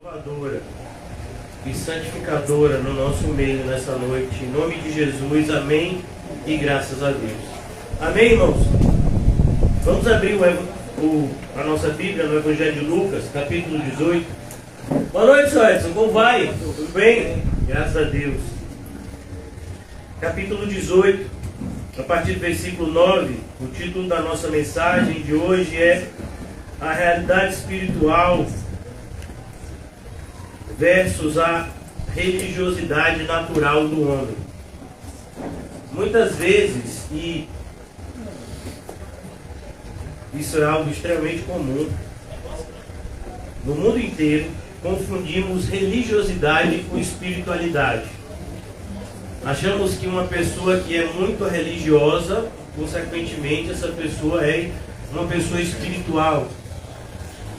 Salvadora e santificadora no nosso meio nessa noite, em nome de Jesus, amém e graças a Deus. Amém, irmãos? Vamos abrir a nossa Bíblia no Evangelho de Lucas, capítulo 18. Boa noite, senhor Edson, como vai? Tudo bem? Graças a Deus. Capítulo 18, a partir do versículo 9, o título da nossa mensagem de hoje é A Realidade Espiritual versus a religiosidade natural do homem. Muitas vezes, e isso é algo extremamente comum, no mundo inteiro, confundimos religiosidade com espiritualidade. Achamos que uma pessoa que é muito religiosa, consequentemente, essa pessoa é uma pessoa espiritual.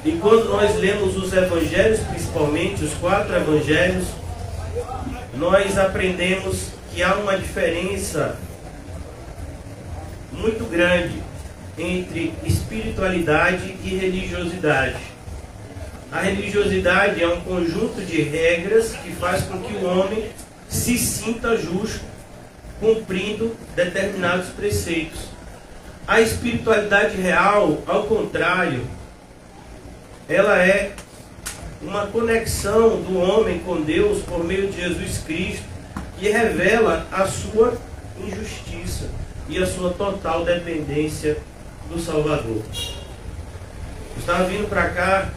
E quando nós lemos os evangelhos, principalmente os 4 evangelhos, nós aprendemos que há uma diferença muito grande entre espiritualidade e religiosidade. A religiosidade é um conjunto de regras que faz com que o homem se sinta justo, cumprindo determinados preceitos. A espiritualidade real, ao contrário, ela é uma conexão do homem com Deus por meio de Jesus Cristo, que revela a sua injustiça e a sua total dependência do Salvador. Eu estava vindo para cá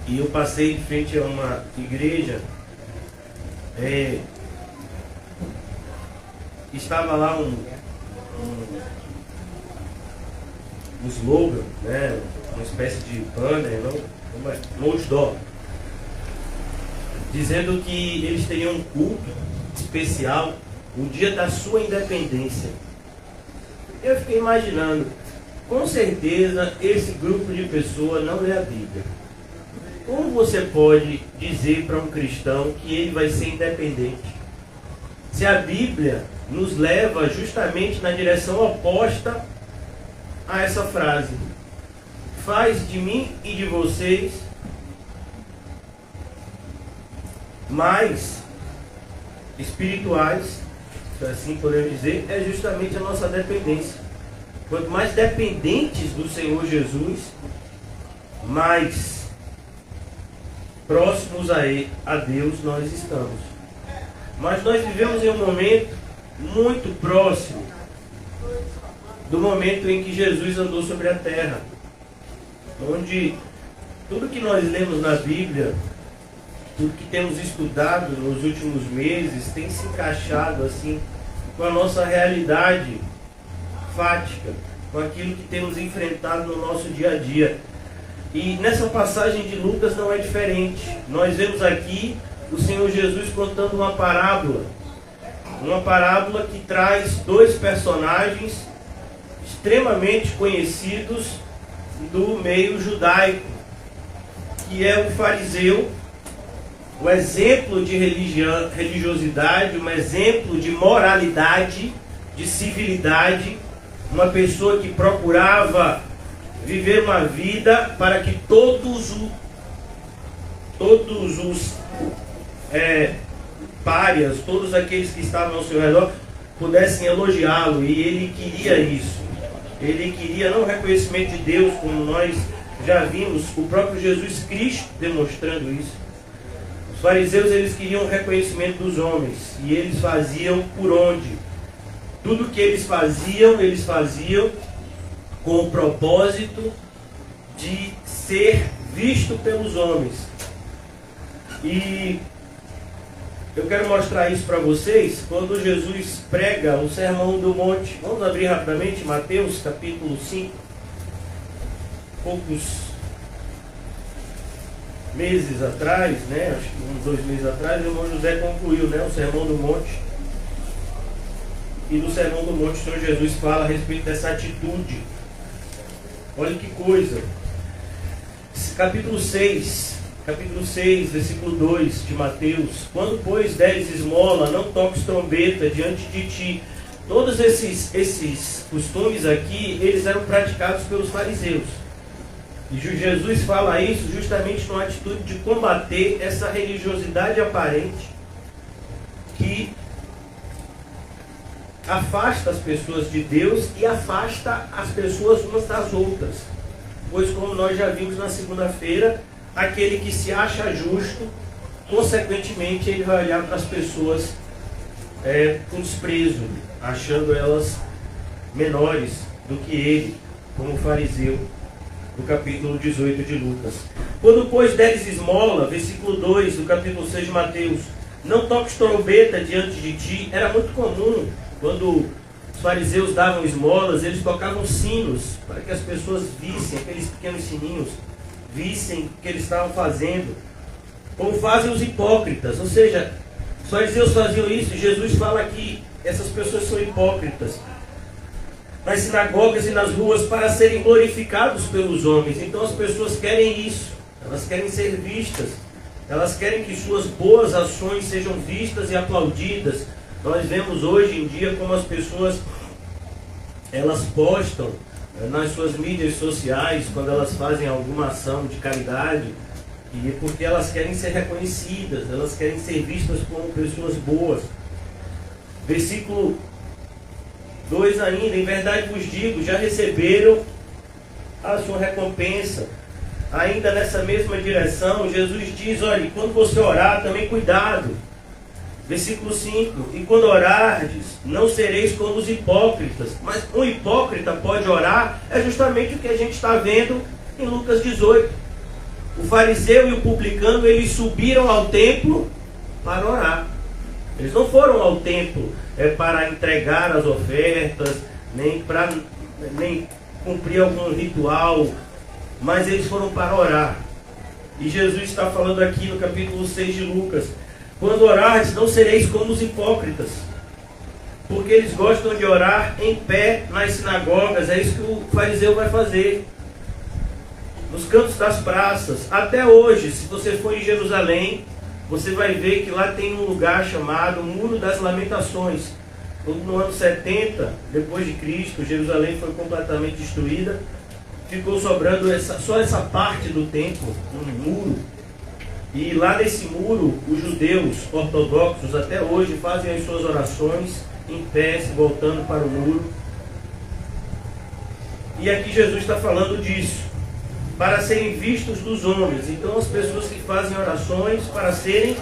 e eu passei de frente a uma igreja. Estava lá um slogan, né? Uma espécie de banner, um outdoor, dizendo que eles teriam um culto especial no dia da sua independência. Eu fiquei imaginando, com certeza esse grupo de pessoas não lê a Bíblia. Como você pode dizer para um cristão que ele vai ser independente? Se a Bíblia nos leva justamente na direção oposta a essa frase: faz de mim e de vocês mais espirituais, se assim podemos dizer, é justamente a nossa dependência. Quanto mais dependentes do Senhor Jesus, mais próximos a Deus nós estamos. Mas nós vivemos em um momento muito próximo do momento em que Jesus andou sobre a terra, onde tudo que nós lemos na Bíblia, tudo que temos estudado nos últimos meses, tem se encaixado assim com a nossa realidade fática, com aquilo que temos enfrentado no nosso dia a dia. E nessa passagem de Lucas não é diferente. Nós vemos aqui o Senhor Jesus contando uma parábola que traz 2 personagens extremamente conhecidos do meio judaico, que é o fariseu, um exemplo de religiosidade, um exemplo de moralidade, de civilidade, uma pessoa que procurava viver uma vida para que todos os párias, todos aqueles que estavam ao seu redor pudessem elogiá-lo, e ele queria isso. Ele queria não o reconhecimento de Deus, como nós já vimos o próprio Jesus Cristo demonstrando isso. Os fariseus, eles queriam o reconhecimento dos homens, e eles faziam por onde? Tudo que eles faziam com o propósito de ser visto pelos homens. E eu quero mostrar isso para vocês quando Jesus prega o Sermão do Monte. Vamos abrir rapidamente Mateus capítulo 5. Poucos meses atrás, né? Acho que uns 2 meses atrás, o irmão José concluiu, né, o Sermão do Monte. E no Sermão do Monte o Senhor Jesus fala a respeito dessa atitude. Olha que coisa. Capítulo 6, versículo 2 de Mateus: quando, pois, deres esmola, não toques trombeta diante de ti. Todos esses costumes aqui, eles eram praticados pelos fariseus. E Jesus fala isso justamente numa atitude de combater essa religiosidade aparente que afasta as pessoas de Deus e afasta as pessoas umas das outras. Pois, como nós já vimos na segunda-feira, aquele que se acha justo, consequentemente, ele vai olhar para as pessoas com desprezo, achando elas menores do que ele, como o fariseu, no capítulo 18 de Lucas. Quando, pois, deres esmola, versículo 2 do capítulo 6 de Mateus, não toques trombeta diante de ti. Era muito comum, quando os fariseus davam esmolas, eles tocavam sinos, para que as pessoas vissem, aqueles pequenos sininhos, vissem o que eles estavam fazendo, como fazem os hipócritas. Ou seja, os fariseus faziam isso, e Jesus fala que essas pessoas são hipócritas nas sinagogas e nas ruas para serem glorificados pelos homens. Então as pessoas querem isso, elas querem ser vistas, elas querem que suas boas ações sejam vistas e aplaudidas. Nós vemos hoje em dia como as pessoas, elas postam nas suas mídias sociais, quando elas fazem alguma ação de caridade, e porque elas querem ser reconhecidas, elas querem ser vistas como pessoas boas. Versículo 2 ainda, em verdade vos digo, já receberam a sua recompensa. Ainda nessa mesma direção, Jesus diz, olha, quando você orar, também cuidado. Versículo 5, e quando orardes, não sereis como os hipócritas. Mas um hipócrita pode orar, é justamente o que a gente está vendo em Lucas 18. O fariseu e o publicano, eles subiram ao templo para orar. Eles não foram ao templo para entregar as ofertas, nem cumprir algum ritual, mas eles foram para orar. E Jesus está falando aqui no capítulo 6 de Lucas, quando orardes, não sereis como os hipócritas, porque eles gostam de orar em pé nas sinagogas. É isso que o fariseu vai fazer, nos cantos das praças. Até hoje, se você for em Jerusalém, você vai ver que lá tem um lugar chamado Muro das Lamentações. No ano 70, depois de Cristo, Jerusalém foi completamente destruída. Ficou sobrando só essa parte do templo, um muro. E lá nesse muro, os judeus ortodoxos até hoje fazem as suas orações em pé, se voltando para o muro. E aqui Jesus está falando disso, para serem vistos dos homens. Então as pessoas que fazem orações para serem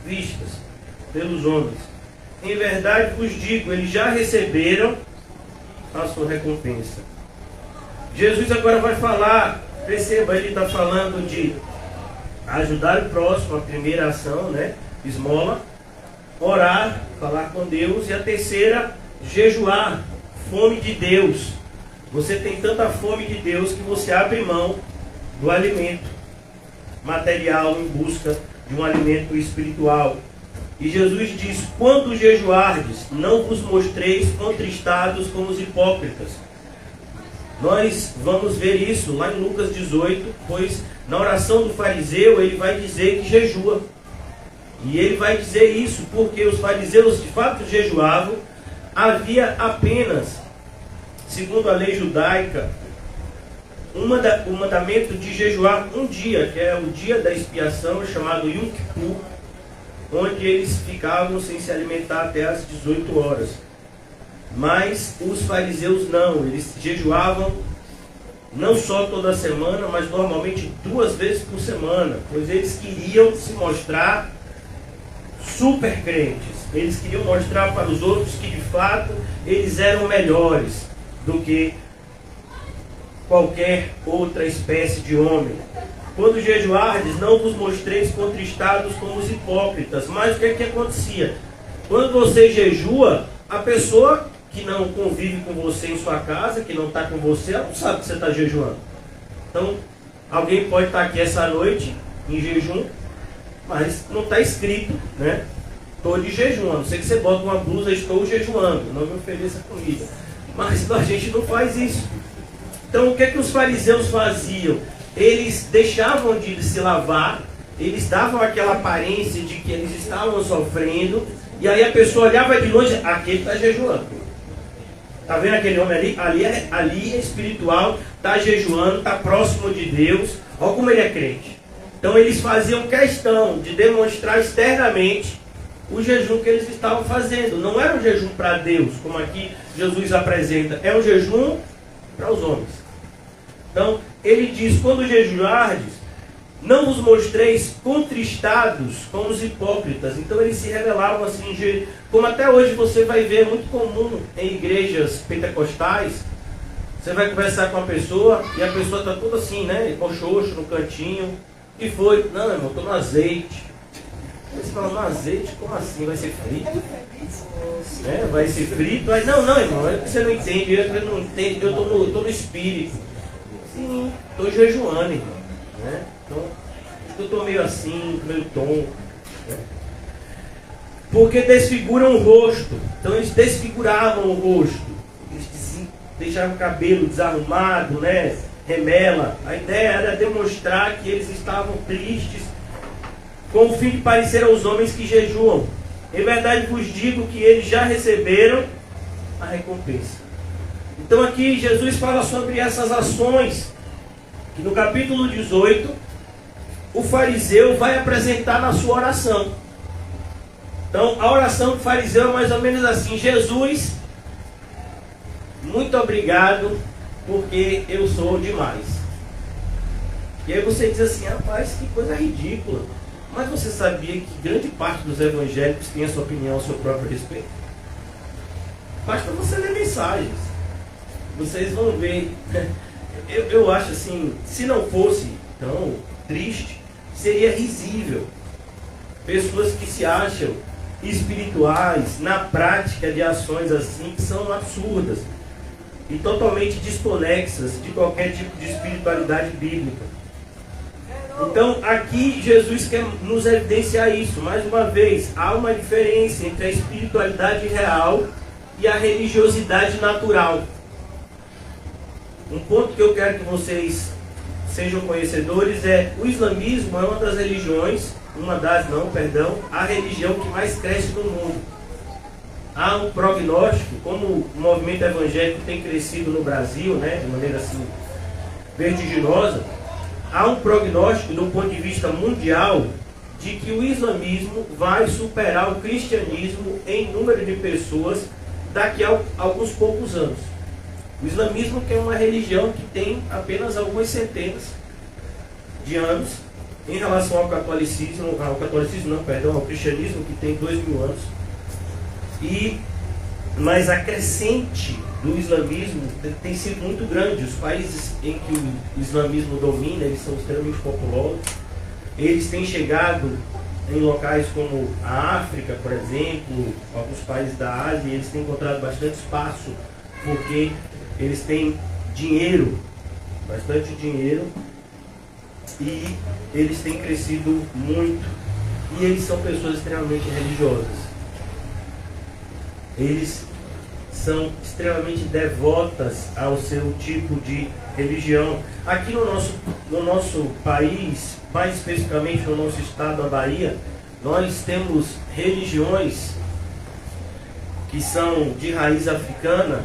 vistas pelos homens. Em verdade vos digo, eles já receberam a sua recompensa. Jesus agora vai falar, perceba, ele está falando de ajudar o próximo, a primeira ação, né? Esmola, orar, falar com Deus, e a terceira, jejuar, fome de Deus. Você tem tanta fome de Deus que você abre mão do alimento material em busca de um alimento espiritual. E Jesus diz, quando jejuardes, não vos mostreis contristados como os hipócritas. Nós vamos ver isso lá em Lucas 18, pois na oração do fariseu ele vai dizer que jejua. E ele vai dizer isso porque os fariseus de fato jejuavam. Havia apenas, segundo a lei judaica, o mandamento de jejuar um dia, que é o dia da expiação, chamado Yom Kippur, onde eles ficavam sem se alimentar até às 18 horas. Mas os fariseus não, eles jejuavam não só toda semana, mas normalmente 2 vezes por semana, pois eles queriam se mostrar super crentes. Eles queriam mostrar para os outros que de fato eles eram melhores do que qualquer outra espécie de homem. Quando jejuardes, não vos mostreis contristados como os hipócritas. Mas o que é que acontecia? Quando você jejua, a pessoa que não convive com você em sua casa, que não está com você, ela não sabe que você está jejuando. Então, alguém pode estar aqui essa noite em jejum, mas não está escrito, né? Estou de jejum. A não ser que você bota uma blusa, estou jejuando, não me ofereça comida. Mas a gente não faz isso. Então, o que é que os fariseus faziam? Eles deixavam de se lavar, eles davam aquela aparência de que eles estavam sofrendo, e aí a pessoa olhava de longe, aquele está jejuando. Está vendo aquele homem ali? Ali é espiritual, está jejuando, está próximo de Deus. Olha como ele é crente. Então eles faziam questão de demonstrar externamente o jejum que eles estavam fazendo. Não era um jejum para Deus, como aqui Jesus apresenta. É um jejum para os homens. Então ele diz, quando jejuardes, não vos mostreis contristados como os hipócritas. Então eles se revelavam assim, como até hoje você vai ver, é muito comum em igrejas pentecostais. Você vai conversar com uma pessoa e a pessoa está toda assim, né? Com xoxo no cantinho. E foi, não, irmão, estou no azeite. Você fala, no azeite? Como assim? Vai ser frito? Vai ser frito? Aí, não, irmão, é que você não entende. Eu não entendo, eu estou no espírito. Sim, estou jejuando, irmão. Né? Então, eu estou meio assim, meio tom. Né? Porque desfiguram o rosto. Então eles desfiguravam o rosto. Eles deixavam o cabelo desarrumado, né? Remela. A ideia era demonstrar que eles estavam tristes, com o fim de parecer aos homens que jejuam. Em verdade vos digo que eles já receberam a recompensa. Então aqui Jesus fala sobre essas ações, que no capítulo 18, o fariseu vai apresentar na sua oração. Então a oração do fariseu é mais ou menos assim: Jesus, muito obrigado, porque eu sou demais. E aí você diz assim, rapaz, que coisa ridícula. Mas você sabia que grande parte dos evangélicos tem a sua opinião a seu próprio respeito? Basta você ler mensagens. Vocês vão ver. Eu acho assim, se não fosse tão triste, seria risível. Pessoas que se acham espirituais na prática de ações assim que são absurdas e totalmente desconexas de qualquer tipo de espiritualidade bíblica. Então aqui Jesus quer nos evidenciar isso. Mais uma vez, há uma diferença entre a espiritualidade real e a religiosidade natural. Um ponto que eu quero que vocês sejam conhecedores é: o islamismo é uma das religiões, a religião que mais cresce no mundo. Há um prognóstico, como o movimento evangélico tem crescido no Brasil, né, de maneira assim vertiginosa, há um prognóstico do ponto de vista mundial de que o islamismo vai superar o cristianismo em número de pessoas daqui a alguns poucos anos. O islamismo, que é uma religião que tem apenas algumas centenas de anos em relação ao ao cristianismo, que tem 2000 anos. Mas a crescente do islamismo tem sido muito grande. Os países em que o islamismo domina, eles são extremamente populosos. Eles têm chegado em locais como a África, por exemplo, alguns países da Ásia, e eles têm encontrado bastante espaço, porque eles têm dinheiro, bastante dinheiro, e eles têm crescido muito, e eles são pessoas extremamente religiosas. Eles são extremamente devotas ao seu tipo de religião. Aqui no nosso país, mais especificamente no nosso estado, a Bahia, nós temos religiões que são de raiz africana,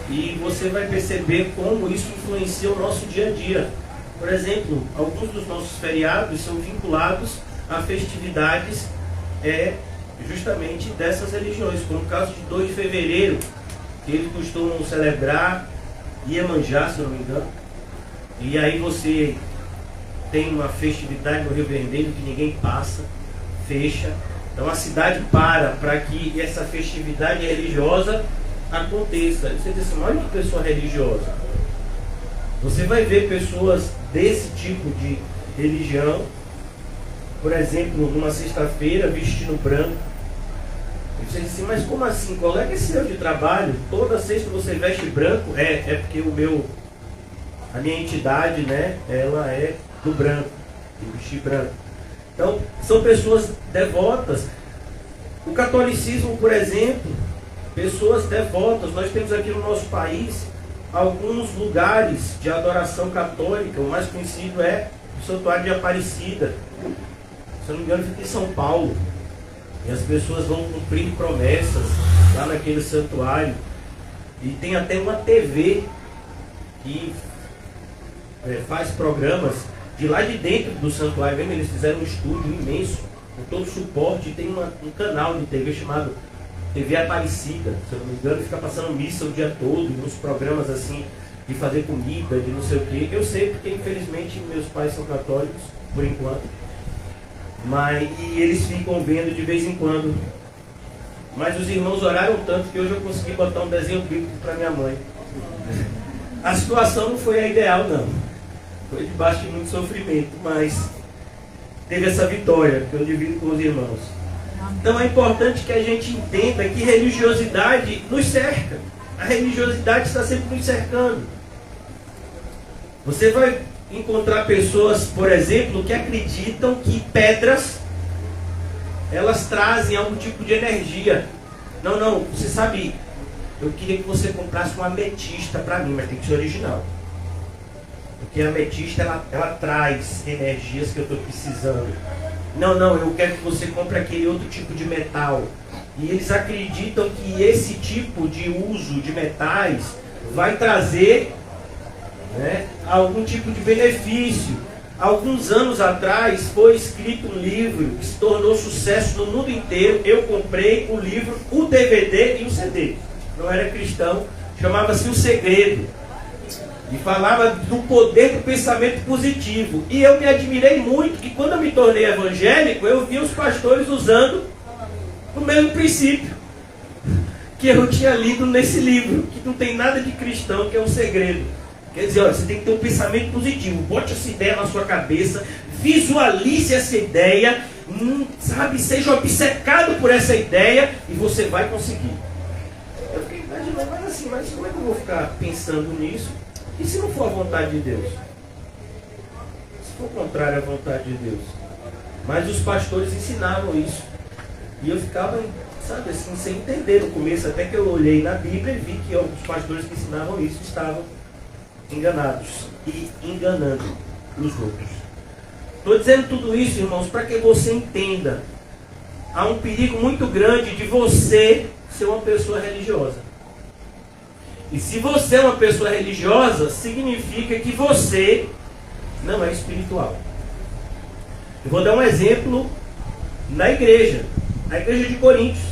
e você vai perceber como isso influencia o nosso dia a dia. Por exemplo, alguns dos nossos feriados são vinculados a festividades justamente dessas religiões, como o caso de 2 de fevereiro, que eles costumam celebrar Iemanjá, se eu não me engano. E aí você tem uma festividade no Rio Vermelho que ninguém passa, fecha. Então a cidade para que essa festividade religiosa aconteça. Você diz assim, olha que pessoa religiosa. Você vai ver pessoas desse tipo de religião, por exemplo, numa sexta-feira vestindo branco. E você diz assim, mas como assim? Colega seu de trabalho, toda sexta você veste branco? É porque a minha entidade, né, ela é do branco, de vestir branco. Então, são pessoas devotas. O catolicismo, por exemplo, pessoas devotas. Nós temos aqui no nosso país alguns lugares de adoração católica. O mais conhecido é o Santuário de Aparecida. Se eu não me engano, fica em São Paulo. E as pessoas vão cumprir promessas lá naquele santuário. E tem até uma TV que faz programas de lá de dentro do santuário mesmo. Eles fizeram um estúdio imenso, com todo o suporte. E tem um canal de TV chamado TV Aparecida, se eu não me engano, fica passando missa o dia todo, uns programas assim, de fazer comida, de não sei o quê. Eu sei porque, infelizmente, meus pais são católicos, por enquanto. E eles ficam vendo de vez em quando. Mas os irmãos oraram tanto que hoje eu consegui botar um desenho bíblico para minha mãe. A situação não foi a ideal, não. Foi debaixo de muito sofrimento, mas teve essa vitória que eu divido com os irmãos. Então é importante que a gente entenda que religiosidade nos cerca. A religiosidade está sempre nos cercando. Você vai encontrar pessoas, por exemplo, que acreditam que pedras, elas trazem algum tipo de energia. Não, você sabe, eu queria que você comprasse uma ametista para mim, mas tem que ser original. Porque a ametista, ela traz energias que eu estou precisando. Não, eu quero que você compre aquele outro tipo de metal. E eles acreditam que esse tipo de uso de metais vai trazer, né, algum tipo de benefício. Alguns anos atrás foi escrito um livro que se tornou sucesso no mundo inteiro. Eu comprei o livro, o DVD e o CD. Não era cristão, chamava-se O Segredo. E falava do poder do pensamento positivo. E eu me admirei muito que quando eu me tornei evangélico, eu vi os pastores usando o mesmo princípio que eu tinha lido nesse livro, que não tem nada de cristão, que é um segredo. Quer dizer, olha, você tem que ter um pensamento positivo. Bote essa ideia na sua cabeça, visualize essa ideia, sabe, seja obcecado por essa ideia e você vai conseguir. Eu fiquei imaginando, mas como é que eu vou ficar pensando nisso? E se não for a vontade de Deus? Se for contrário à vontade de Deus? Mas os pastores ensinavam isso. E eu ficava, sabe, assim, sem entender no começo, até que eu olhei na Bíblia e vi que os pastores que ensinavam isso estavam enganados e enganando os outros. Estou dizendo tudo isso, irmãos, para que você entenda. Há um perigo muito grande de você ser uma pessoa religiosa. E se você é uma pessoa religiosa, significa que você não é espiritual. Eu vou dar um exemplo na igreja. A igreja de Coríntios.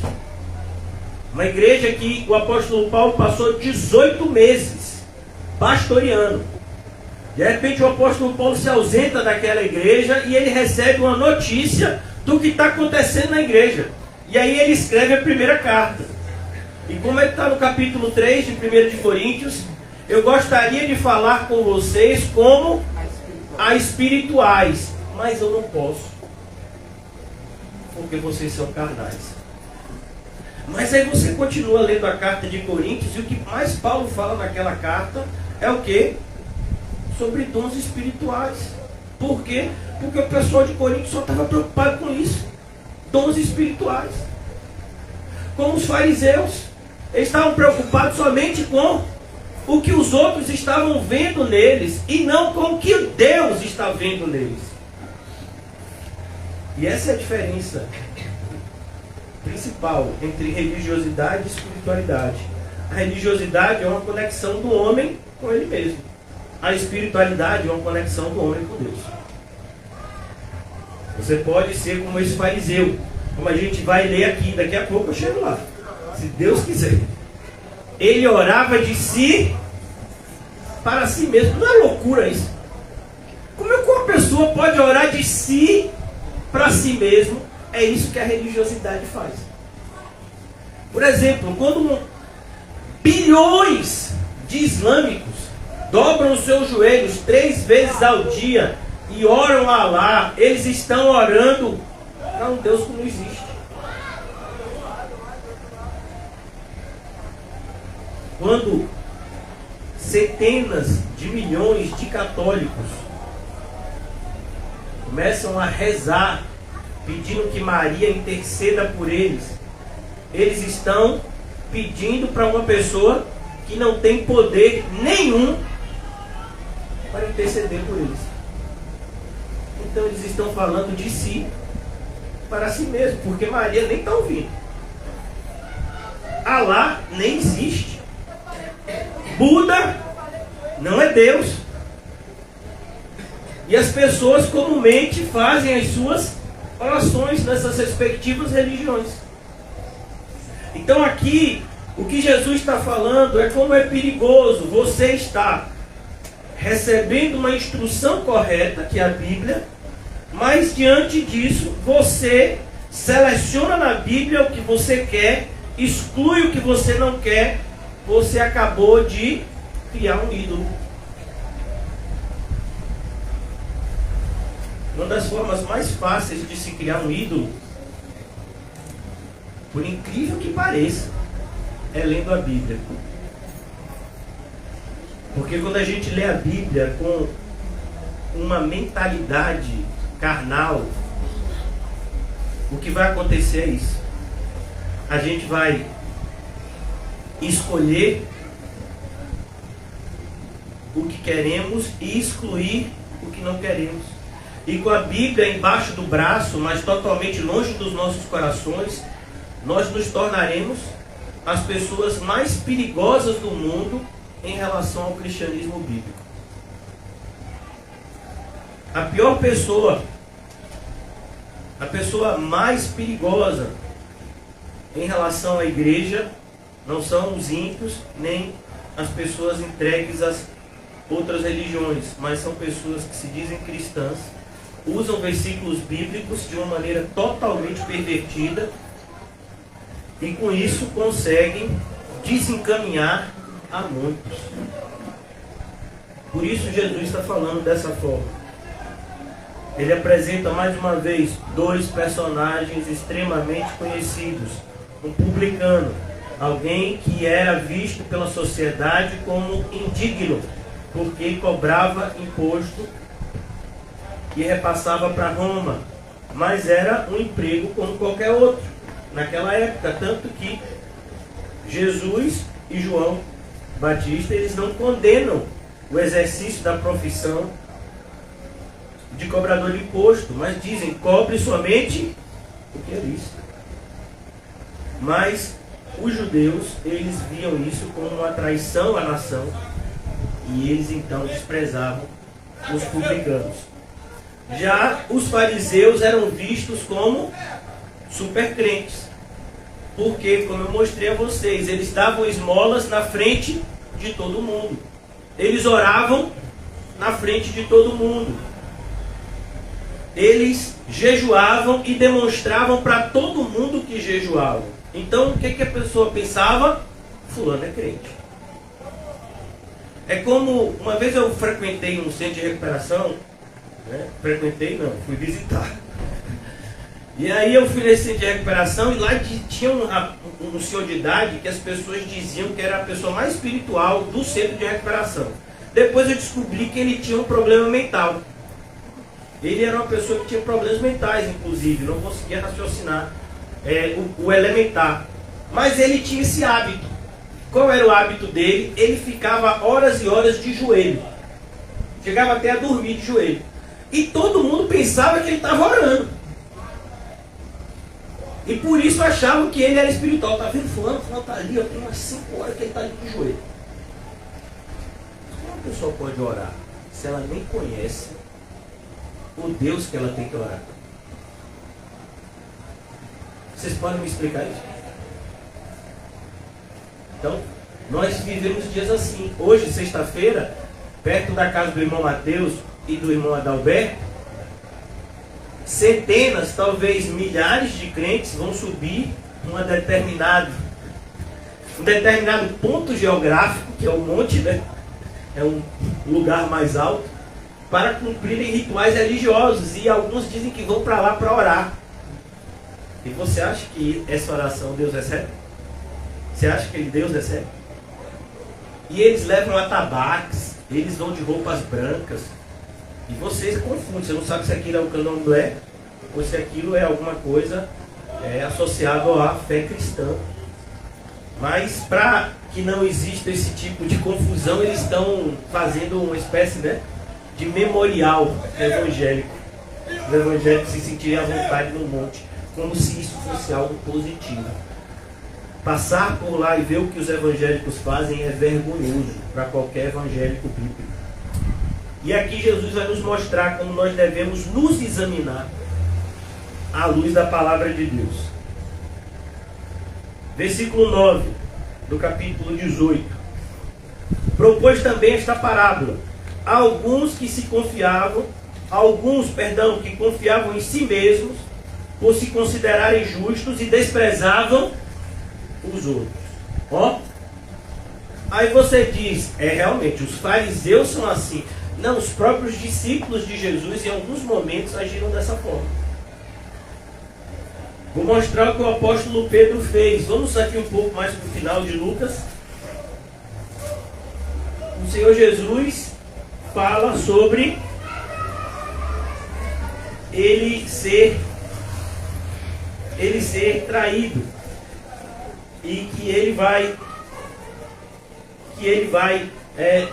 Uma igreja que o apóstolo Paulo passou 18 meses pastoreando. De repente o apóstolo Paulo se ausenta daquela igreja e ele recebe uma notícia do que está acontecendo na igreja. E aí ele escreve a primeira carta. E como ele está no capítulo 3 de 1 de Coríntios, eu gostaria de falar com vocês como a espirituais, mas eu não posso, porque vocês são carnais. Mas aí você continua lendo a carta de Coríntios, e o que mais Paulo fala naquela carta é o quê? Sobre dons espirituais. Por quê? Porque o pessoal de Coríntios só estava preocupado com isso. Dons espirituais. Como os fariseus. Eles estavam preocupados somente com o que os outros estavam vendo neles e não com o que Deus está vendo neles. E essa é a diferença principal entre religiosidade e espiritualidade. A religiosidade é uma conexão do homem com ele mesmo. A espiritualidade é uma conexão do homem com Deus. Você pode ser como esse fariseu, como a gente vai ler aqui, daqui a pouco eu chego lá. Se Deus quiser. Ele orava de si para si mesmo. Não é loucura isso? Como é que uma pessoa pode orar de si para si mesmo? É isso que a religiosidade faz. Por exemplo, quando bilhões de islâmicos dobram os seus joelhos 3 vezes ao dia e oram a Allah, eles estão orando para um Deus que não existe. Quando centenas de milhões de católicos começam a rezar, pedindo que Maria interceda por eles, eles estão pedindo para uma pessoa que não tem poder nenhum para interceder por eles. Então eles estão falando de si para si mesmo, porque Maria nem está ouvindo. Allah nem existe. Buda não é Deus. E as pessoas comumente fazem as suas orações nessas respectivas religiões. Então aqui, o que Jesus está falando é como é perigoso você estar recebendo uma instrução correta, que é a Bíblia, mas diante disso, você seleciona na Bíblia o que você quer, exclui o que você não quer, você acabou de criar um ídolo. Uma das formas mais fáceis de se criar um ídolo, por incrível que pareça, é lendo a Bíblia. Porque quando a gente lê a Bíblia com uma mentalidade carnal, o que vai acontecer é isso. A gente vai escolher o que queremos e excluir o que não queremos. E com a Bíblia embaixo do braço, mas totalmente longe dos nossos corações, nós nos tornaremos as pessoas mais perigosas do mundo em relação ao cristianismo bíblico. A pior pessoa, a pessoa mais perigosa em relação à igreja, não são os ímpios, nem as pessoas entregues às outras religiões, mas são pessoas que se dizem cristãs, usam versículos bíblicos de uma maneira totalmente pervertida e com isso conseguem desencaminhar a muitos. Por isso Jesus está falando dessa forma. Ele apresenta mais uma vez dois personagens extremamente conhecidos. Um publicano, alguém que era visto pela sociedade como indigno, porque cobrava imposto e repassava para Roma, mas era um emprego como qualquer outro naquela época, tanto que Jesus e João Batista, eles não condenam o exercício da profissão de cobrador de imposto, mas dizem, cobre somente o que é lícito. Mas os judeus, eles viam isso como uma traição à nação, e eles então desprezavam os publicanos. Já os fariseus eram vistos como supercrentes, porque, como eu mostrei a vocês, eles davam esmolas na frente de todo mundo. Eles oravam na frente de todo mundo. Eles jejuavam e demonstravam para todo mundo que jejuavam. Então, o que a pessoa pensava? Fulano é crente. É como, uma vez eu frequentei um centro de recuperação, né? Frequentei não, fui visitar. E aí eu fui nesse centro de recuperação e lá tinha um senhor de idade que as pessoas diziam que era a pessoa mais espiritual do centro de recuperação. Depois eu descobri que ele tinha um problema mental. Ele era uma pessoa que tinha problemas mentais, inclusive, não conseguia raciocinar o elementar. Mas ele tinha esse hábito. Qual era o hábito dele? Ele ficava horas e horas de joelho. Chegava até a dormir de joelho. E todo mundo pensava que ele estava orando. E por isso achavam que ele era espiritual. Tá vendo fulano? Fulano está ali, tem umas 5 horas que ele está ali de joelho. Como a pessoa pode orar se ela nem conhece o Deus que ela tem que orar? Vocês podem me explicar isso? Então, nós vivemos dias assim. Hoje, sexta-feira, perto da casa do irmão Mateus e do irmão Adalberto, centenas, talvez milhares de crentes vão subir um determinado ponto geográfico, que é o monte, né? É um lugar mais alto, para cumprirem rituais religiosos, e alguns dizem que vão para lá para orar. E você acha que essa oração Deus recebe? Você acha que Deus recebe? E eles levam atabaques, eles vão de roupas brancas, e você confunde, você não sabe se aquilo é o candomblé ou se aquilo é alguma coisa associada à fé cristã. Mas para que não exista esse tipo de confusão, eles estão fazendo uma espécie, né, de memorial evangélico. Os evangélicos se sentirem à vontade no monte, como se isso fosse algo positivo. Passar por lá e ver o que os evangélicos fazem é vergonhoso para qualquer evangélico bíblico. E aqui Jesus vai nos mostrar como nós devemos nos examinar à luz da palavra de Deus. Versículo 9 do capítulo 18. Propôs também esta parábola. Que confiavam em si mesmos, por se considerarem justos, e desprezavam os outros. Ó. Aí você diz, realmente, os fariseus são assim. Não, os próprios discípulos de Jesus em alguns momentos agiram dessa forma. Vou mostrar o que o apóstolo Pedro fez. Vamos aqui um pouco mais para o final de Lucas. O Senhor Jesus fala sobre ele ser traído e que ele vai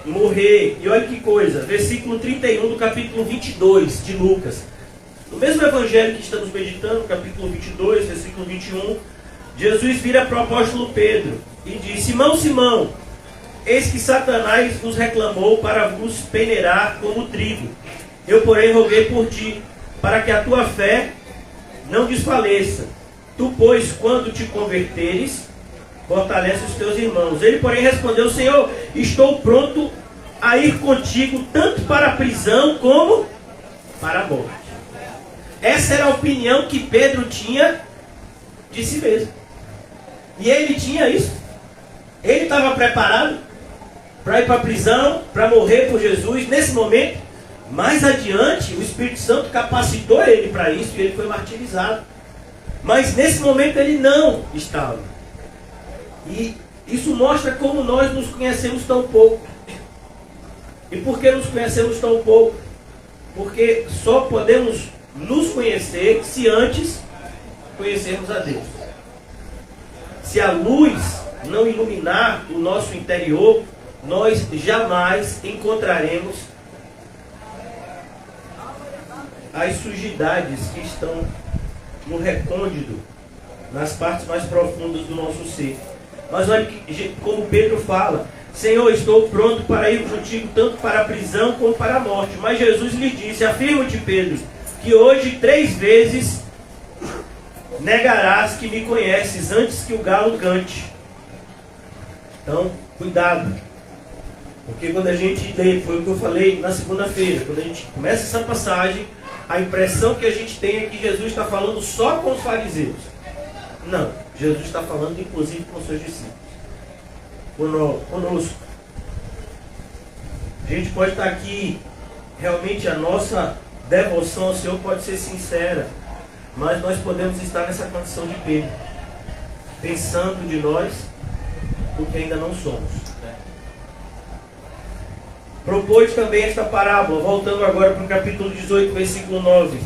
morrer. E olha que coisa, versículo 31 do capítulo 22 de Lucas. No mesmo evangelho que estamos meditando, capítulo 22, versículo 21, Jesus vira para o apóstolo Pedro e diz: Simão, Simão, eis que Satanás vos reclamou para vos peneirar como trigo. Eu, porém, roguei por ti, para que a tua fé não desfaleça. Tu, pois, quando te converteres, fortalece os teus irmãos. Ele, porém, respondeu: Senhor, estou pronto a ir contigo, tanto para a prisão como para a morte. Essa era a opinião que Pedro tinha de si mesmo. E ele tinha isso. Ele estava preparado para ir para a prisão, para morrer por Jesus. Nesse momento, mais adiante, o Espírito Santo capacitou ele para isso e ele foi martirizado. Mas nesse momento ele não estava. E isso mostra como nós nos conhecemos tão pouco. E por que nos conhecemos tão pouco? Porque só podemos nos conhecer se antes conhecermos a Deus. Se a luz não iluminar o nosso interior, nós jamais encontraremos as sujidades que estão no recôndito, nas partes mais profundas do nosso ser. Mas olha como Pedro fala: Senhor, estou pronto para ir contigo, tanto para a prisão como para a morte. Mas Jesus lhe disse: afirmo-te, Pedro, que hoje 3 vezes negarás que me conheces antes que o galo cante. Então, cuidado. Porque quando a gente lê, foi o que eu falei na segunda-feira, quando a gente começa essa passagem, a impressão que a gente tem é que Jesus está falando só com os fariseus. Não, Jesus está falando inclusive com os seus discípulos. Conosco. A gente pode estar aqui, realmente a nossa devoção ao Senhor pode ser sincera, mas nós podemos estar nessa condição de Pedro, pensando de nós o que ainda não somos. Propôs também esta parábola, voltando agora para o capítulo 18, versículo 9.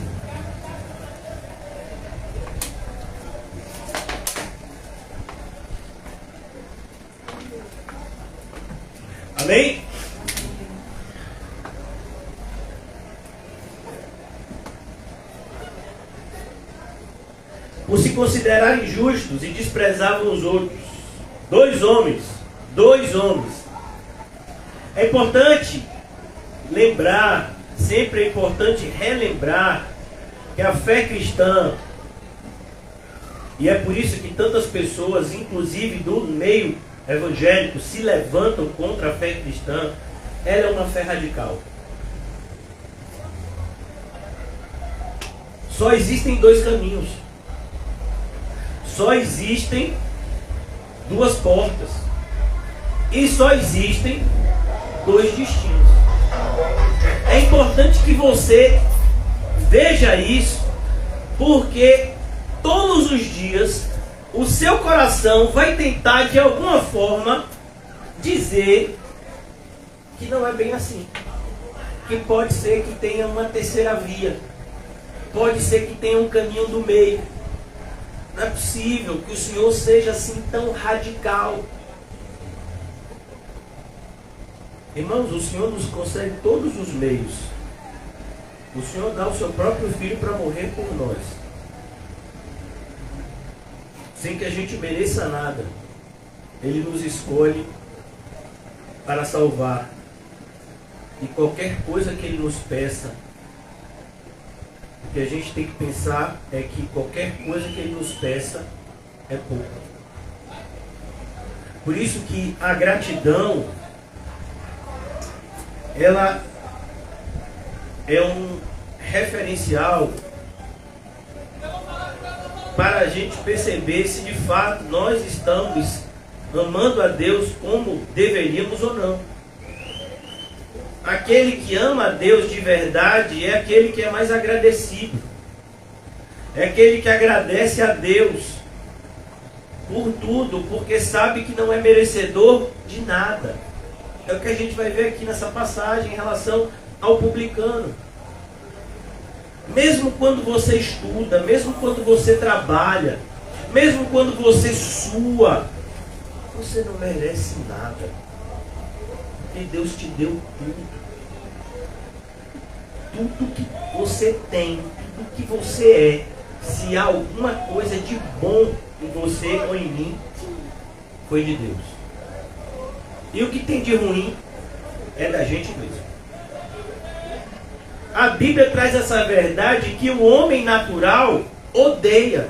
Amém? Por se considerarem justos e desprezavam os outros. Dois homens. É importante lembrar, sempre é importante relembrar que a fé cristã, e é por isso que tantas pessoas, inclusive do meio evangélico, se levantam contra a fé cristã, ela é uma fé radical. Só existem 2 caminhos. Só existem 2 portas. E só existem 2 destinos. É importante que você veja isso, porque todos os dias o seu coração vai tentar de alguma forma dizer que não é bem assim. Que pode ser que tenha uma terceira via. Pode ser que tenha um caminho do meio. Não é possível que o Senhor seja assim tão radical. Irmãos, o Senhor nos concede todos os meios. O Senhor dá o seu próprio Filho para morrer por nós, sem que a gente mereça nada. Ele nos escolhe para salvar. E qualquer coisa que Ele nos peça, o que a gente tem que pensar é que qualquer coisa que Ele nos peça é pouco. Por isso que a gratidão, ela é um referencial para a gente perceber se de fato nós estamos amando a Deus como deveríamos ou não. Aquele que ama a Deus de verdade é aquele que é mais agradecido. É aquele que agradece a Deus por tudo, porque sabe que não é merecedor de nada. É o que a gente vai ver aqui nessa passagem em relação ao publicano. Mesmo quando você estuda, mesmo quando você trabalha, mesmo quando você sua, você não merece nada. Porque Deus te deu tudo. Tudo que você tem, tudo que você é. Se há alguma coisa de bom em você ou em mim, foi de Deus. E o que tem de ruim é da gente mesmo. A Bíblia traz essa verdade que o homem natural odeia.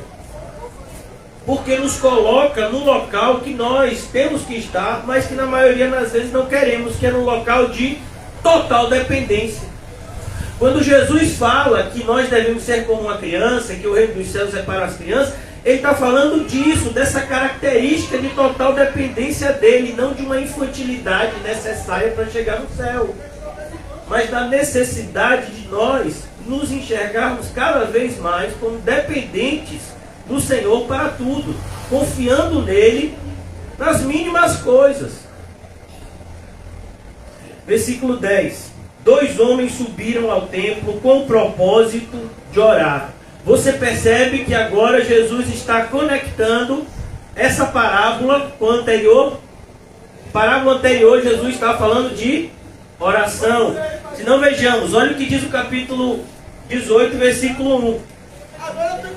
Porque nos coloca no local que nós temos que estar, mas que na maioria das vezes não queremos, que é no local de total dependência. Quando Jesus fala que nós devemos ser como uma criança, que o reino dos céus é para as crianças, Ele está falando disso, dessa característica de total dependência dele, não de uma infantilidade necessária para chegar no céu, mas da necessidade de nós nos enxergarmos cada vez mais como dependentes do Senhor para tudo, confiando nele nas mínimas coisas. Versículo 10. 2 homens subiram ao templo com o propósito de orar. Você percebe que agora Jesus está conectando essa parábola com a anterior. Parábola anterior, Jesus está falando de oração. Se não, vejamos, olha o que diz o capítulo 18, versículo 1.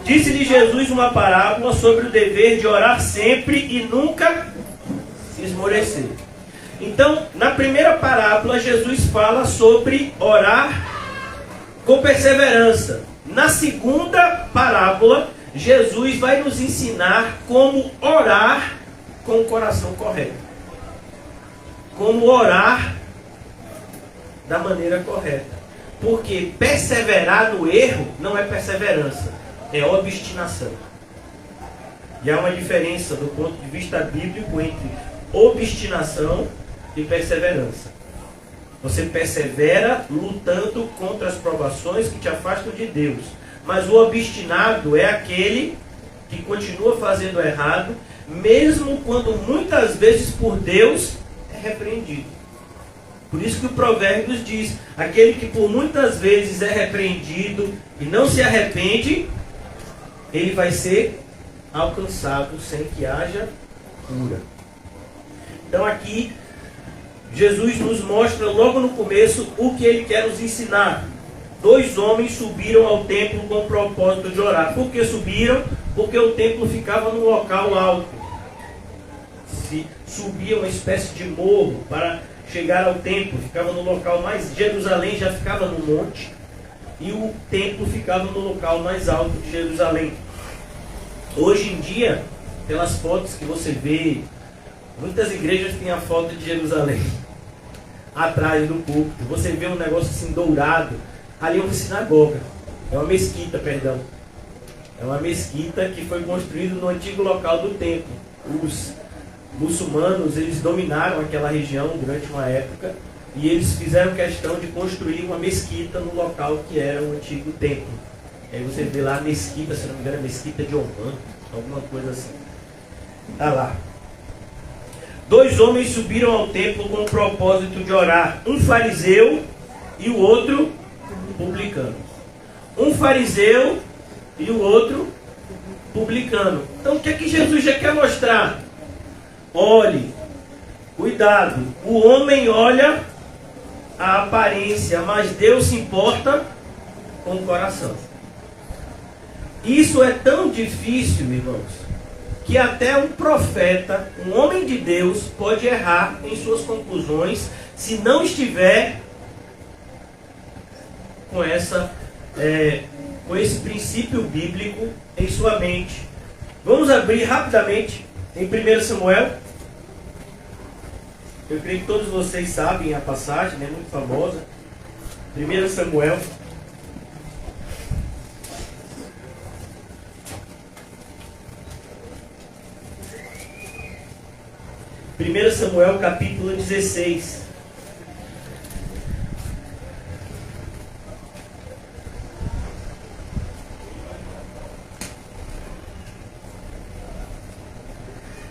Disse-lhe Jesus uma parábola sobre o dever de orar sempre e nunca se esmorecer. Então, na primeira parábola, Jesus fala sobre orar com perseverança. Na segunda parábola, Jesus vai nos ensinar como orar com o coração correto. Como orar da maneira correta. Porque perseverar no erro não é perseverança, é obstinação. E há uma diferença do ponto de vista bíblico entre obstinação e perseverança. Você persevera lutando contra as provações que te afastam de Deus. Mas o obstinado é aquele que continua fazendo errado, mesmo quando muitas vezes por Deus é repreendido. Por isso que o Provérbios diz, aquele que por muitas vezes é repreendido e não se arrepende, ele vai ser alcançado sem que haja cura. Então aqui Jesus nos mostra logo no começo o que ele quer nos ensinar. 2 homens subiram ao templo com o propósito de orar. Por que subiram? Porque o templo ficava num local alto. Se subia uma espécie de morro para chegar ao templo, ficava no local mais... Jerusalém já ficava no monte e o templo ficava no local mais alto de Jerusalém. Hoje em dia, pelas fotos que você vê, muitas igrejas têm a foto de Jerusalém atrás do púlpito. Você vê um negócio assim dourado. Ali é uma sinagoga. É uma mesquita, perdão. É uma mesquita que foi construída no antigo local do templo. Os muçulmanos, eles dominaram aquela região durante uma época e eles fizeram questão de construir uma mesquita no local que era o antigo templo. Aí você vê lá a mesquita, se não me engano, a mesquita de Oman, alguma coisa assim. Está lá. 2 homens subiram ao templo com o propósito de orar. Um fariseu e o outro publicano. Um fariseu e o outro publicano. Então o que é que Jesus já quer mostrar? Olhe, cuidado. O homem olha a aparência, mas Deus se importa com o coração. Isso é tão difícil, irmãos, que até um profeta, um homem de Deus, pode errar em suas conclusões se não estiver com esse princípio bíblico em sua mente. Vamos abrir rapidamente em 1 Samuel. Eu creio que todos vocês sabem a passagem, né, muito famosa. 1 Samuel. Primeiro Samuel, capítulo 16.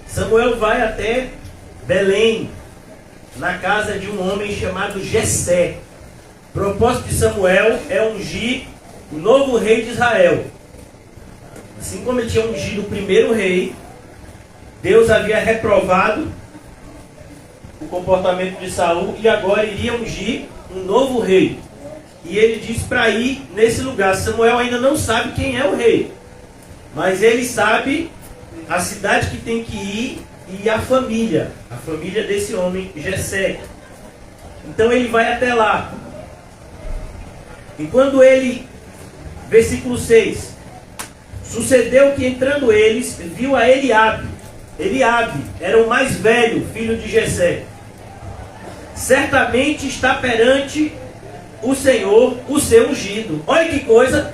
Samuel vai até Belém, na casa de um homem chamado Jessé. O propósito de Samuel é ungir o novo rei de Israel. Assim como ele tinha ungido o primeiro rei, Deus havia reprovado o comportamento de Saul e agora iria ungir um novo rei. E ele diz para ir nesse lugar. Samuel ainda não sabe quem é o rei, mas ele sabe a cidade que tem que ir e a família desse homem, Jessé. Então ele vai até lá. E quando ele, versículo 6, sucedeu que entrando eles, viu a Eliabe. Eliabe era o mais velho, filho de Jessé. Certamente está perante o Senhor o seu ungido. Olha que coisa.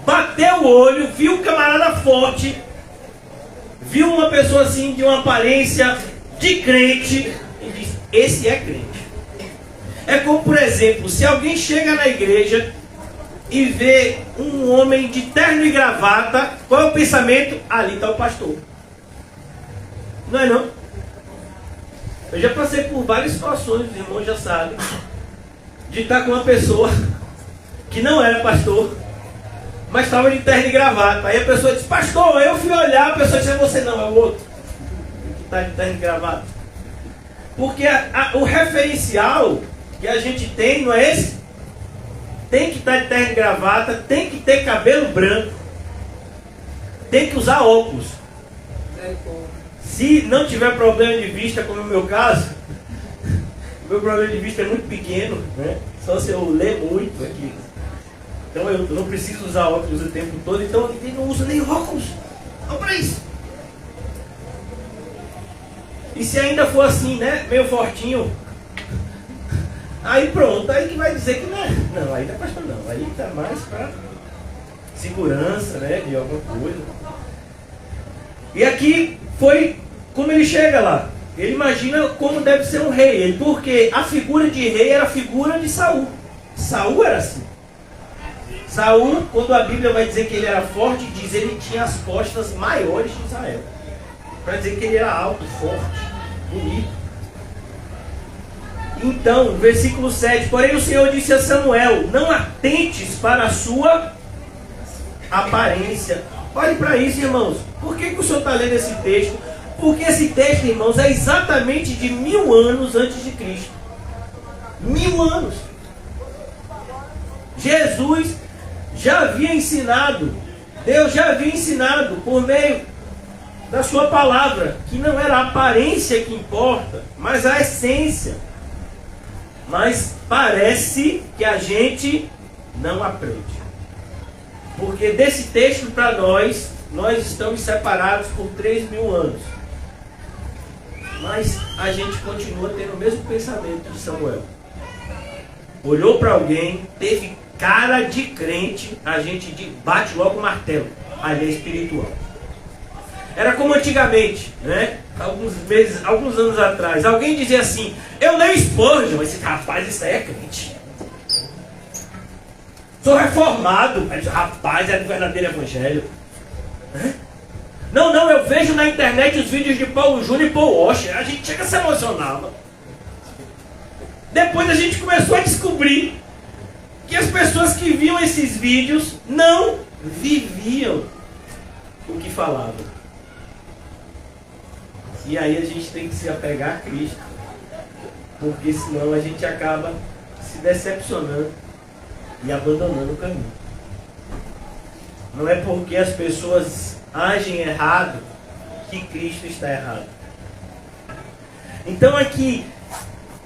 Bateu o olho, viu um camarada forte, viu uma pessoa assim de uma aparência de crente e diz: esse é crente. É como, por exemplo, se alguém chega na igreja e vê um homem de terno e gravata, qual é o pensamento? Ali está o pastor. Não é não? Eu já passei por várias situações, os irmãos já sabem, de estar com uma pessoa que não era pastor, mas estava de terno e gravata. Aí a pessoa disse: pastor, eu fui olhar, a pessoa disse: é você não, é o outro que está de terno e gravata. Porque o referencial que a gente tem não é esse? Tem que estar de terno e gravata, tem que ter cabelo branco, tem que usar óculos. Se não tiver problema de vista, como é o meu caso, meu problema de vista é muito pequeno, né? Só se eu ler muito aqui. Então eu não preciso usar óculos o tempo todo, então eu não uso nem óculos. Olha para isso. E se ainda for assim, né? Meio fortinho, aí pronto, aí que vai dizer que não é. Não, aí não é pastor não. Aí tá mais para segurança, né? De alguma coisa. E aqui foi como ele chega lá. Ele imagina como deve ser um rei. Porque a figura de rei era a figura de Saul. Saul era assim. Saul, quando a Bíblia vai dizer que ele era forte, diz que ele tinha as costas maiores de Israel. Para dizer que ele era alto, forte, bonito. Então, versículo 7. Porém o Senhor disse a Samuel: não atentes para a sua aparência. Olhe para isso, irmãos. Por que o senhor está lendo esse texto? Porque esse texto, irmãos, é exatamente de 1000 anos antes de Cristo. 1000 anos. Jesus já havia ensinado, Deus já havia ensinado por meio da sua palavra, que não era a aparência que importa, mas a essência. Mas parece que a gente não aprende. Porque desse texto para nós estamos separados por 3000 anos. Mas a gente continua tendo o mesmo pensamento de Samuel. Olhou para alguém, teve cara de crente, a gente bate logo o martelo. Ali é espiritual. Era como antigamente, né? Alguns anos atrás, alguém dizia assim: eu leio Spurgeon, esse rapaz, isso aí é crente. Sou reformado, mas rapaz, é do verdadeiro evangelho. Não, eu vejo na internet os vídeos de Paulo Júnior e Paul Washer. A gente chega a se emocionar. Depois a gente começou a descobrir que as pessoas que viam esses vídeos não viviam o que falavam. E aí a gente tem que se apegar a Cristo, porque senão a gente acaba se decepcionando e abandonando o caminho. Não é porque as pessoas agem errado que Cristo está errado. Então aqui,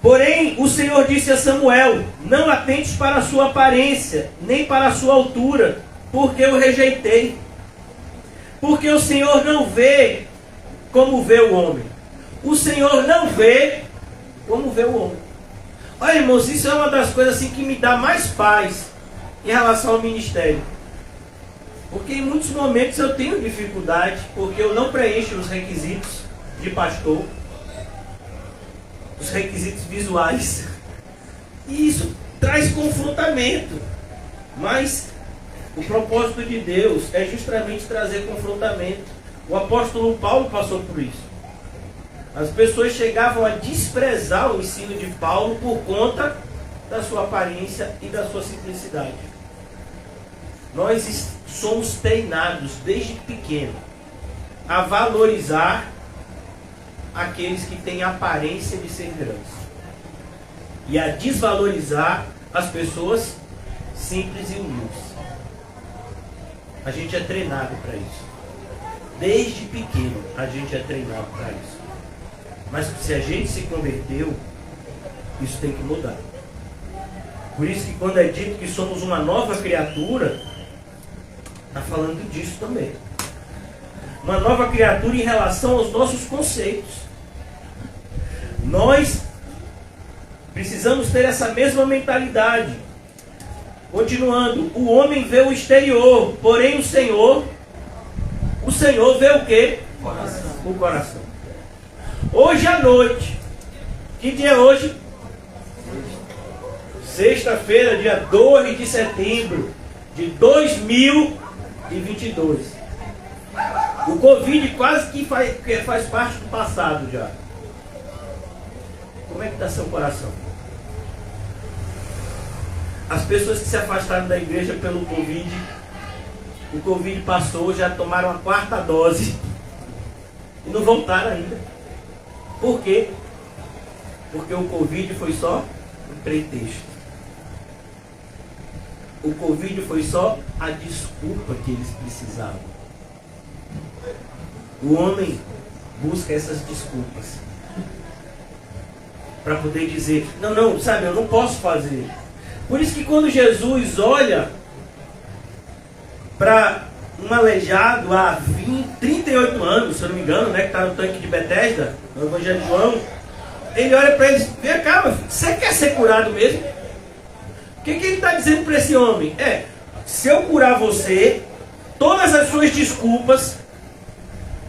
porém, o Senhor disse a Samuel: não atentes para a sua aparência, nem para a sua altura, porque eu rejeitei. Porque o Senhor não vê como vê o homem. O Senhor não vê como vê o homem. Olha, irmãos, isso é uma das coisas assim que me dá mais paz em relação ao ministério. Porque em muitos momentos eu tenho dificuldade, porque eu não preencho os requisitos de pastor, os requisitos visuais. E isso traz confrontamento. Mas o propósito de Deus é justamente trazer confrontamento. O apóstolo Paulo passou por isso. As pessoas chegavam a desprezar o ensino de Paulo por conta da sua aparência e da sua simplicidade. Nós somos treinados desde pequeno a valorizar aqueles que têm aparência de ser grandes e a desvalorizar as pessoas simples e humildes. A gente é treinado para isso. Desde pequeno a gente é treinado para isso. Mas se a gente se converteu, isso tem que mudar. Por isso que quando é dito que somos uma nova criatura, está falando disso também. Uma nova criatura em relação aos nossos conceitos. Nós precisamos ter essa mesma mentalidade. Continuando, o homem vê o exterior, porém o Senhor vê o quê? O coração. Hoje à noite, que dia é hoje? Sexta-feira, dia 2 de setembro de 2022. O Covid quase que faz parte do passado já. Como é que está seu coração? As pessoas que se afastaram da igreja pelo Covid, o Covid passou, já tomaram a 4ª dose e não voltaram ainda. Por quê? Porque o Covid foi só um pretexto. O Covid foi só a desculpa que eles precisavam. O homem busca essas desculpas para poder dizer, não, sabe, eu não posso fazer. Por isso que quando Jesus olha para um aleijado há 38 anos, se eu não me engano, né, que está no tanque de Betesda, no Evangelho de João, ele olha para ele e diz, vem cá, meu filho, você quer ser curado mesmo? O que ele está dizendo para esse homem? Se eu curar você, todas as suas desculpas,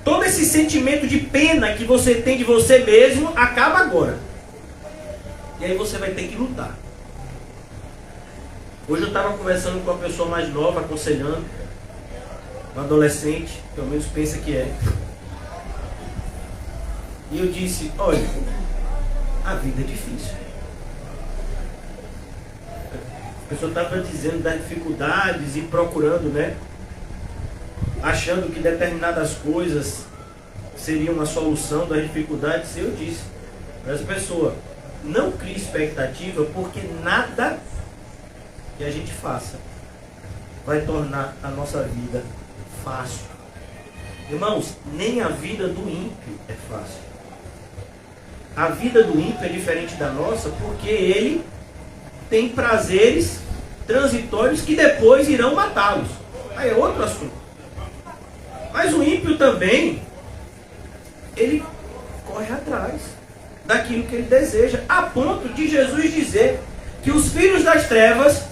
todo esse sentimento de pena que você tem de você mesmo, acaba agora. E aí você vai ter que lutar. Hoje eu estava conversando com uma pessoa mais nova, aconselhando, um adolescente, pelo menos pensa que é. E eu disse, olha, a vida é difícil. A pessoa estava dizendo das dificuldades e procurando, né? Achando que determinadas coisas seriam uma solução das dificuldades. Eu disse para essa pessoa, não crie expectativa, porque nada que a gente faça vai tornar a nossa vida fácil. Irmãos, nem a vida do ímpio é fácil. A vida do ímpio é diferente da nossa porque ele tem prazeres transitórios que depois irão matá-los. Aí é outro assunto. Mas o ímpio também, ele corre atrás daquilo que ele deseja, a ponto de Jesus dizer que os filhos das trevas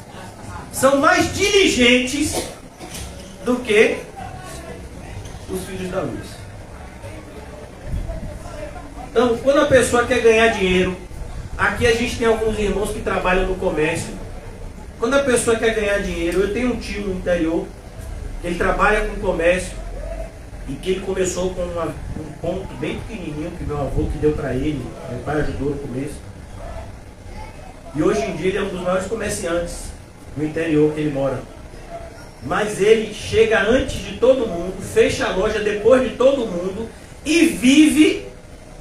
são mais diligentes do que os filhos da luz. Então, quando a pessoa quer ganhar dinheiro, aqui a gente tem alguns irmãos que trabalham no comércio. Quando a pessoa quer ganhar dinheiro, eu tenho um tio no interior, ele trabalha com comércio, e que ele começou com um ponto bem pequenininho que meu avô que deu para ele, meu pai ajudou no começo. E hoje em dia ele é um dos maiores comerciantes no interior que ele mora. Mas ele chega antes de todo mundo, fecha a loja depois de todo mundo e vive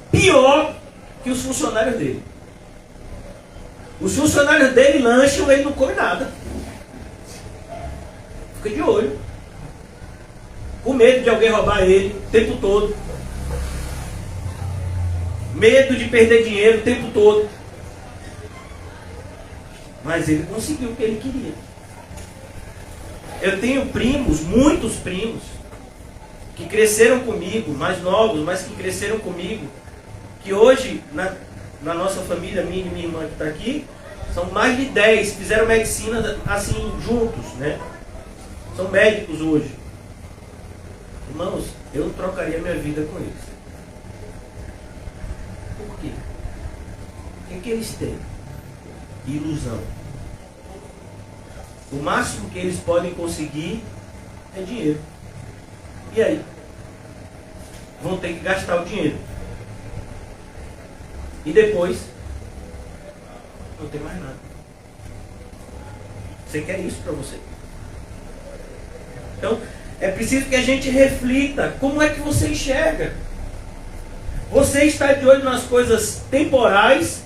pior que os funcionários dele. Os funcionários dele lancham, ele não come nada. Fica de olho. Com medo de alguém roubar ele o tempo todo. medo de perder dinheiro o tempo todo. Mas ele conseguiu o que ele queria. Eu tenho primos, muitos primos, que cresceram comigo, mais novos, mas que cresceram comigo, que hoje, na nossa família, minha e minha irmã que está aqui, são mais de 10, fizeram medicina assim, juntos, né? São médicos hoje. Irmãos, eu não trocaria minha vida com eles. Por quê? O que eles têm? Ilusão. O máximo que eles podem conseguir é dinheiro. E aí? Vão ter que gastar o dinheiro. E depois, não tem mais nada. Você quer isso para você? Então, é preciso que a gente reflita. Como é que você enxerga? Você está de olho nas coisas temporais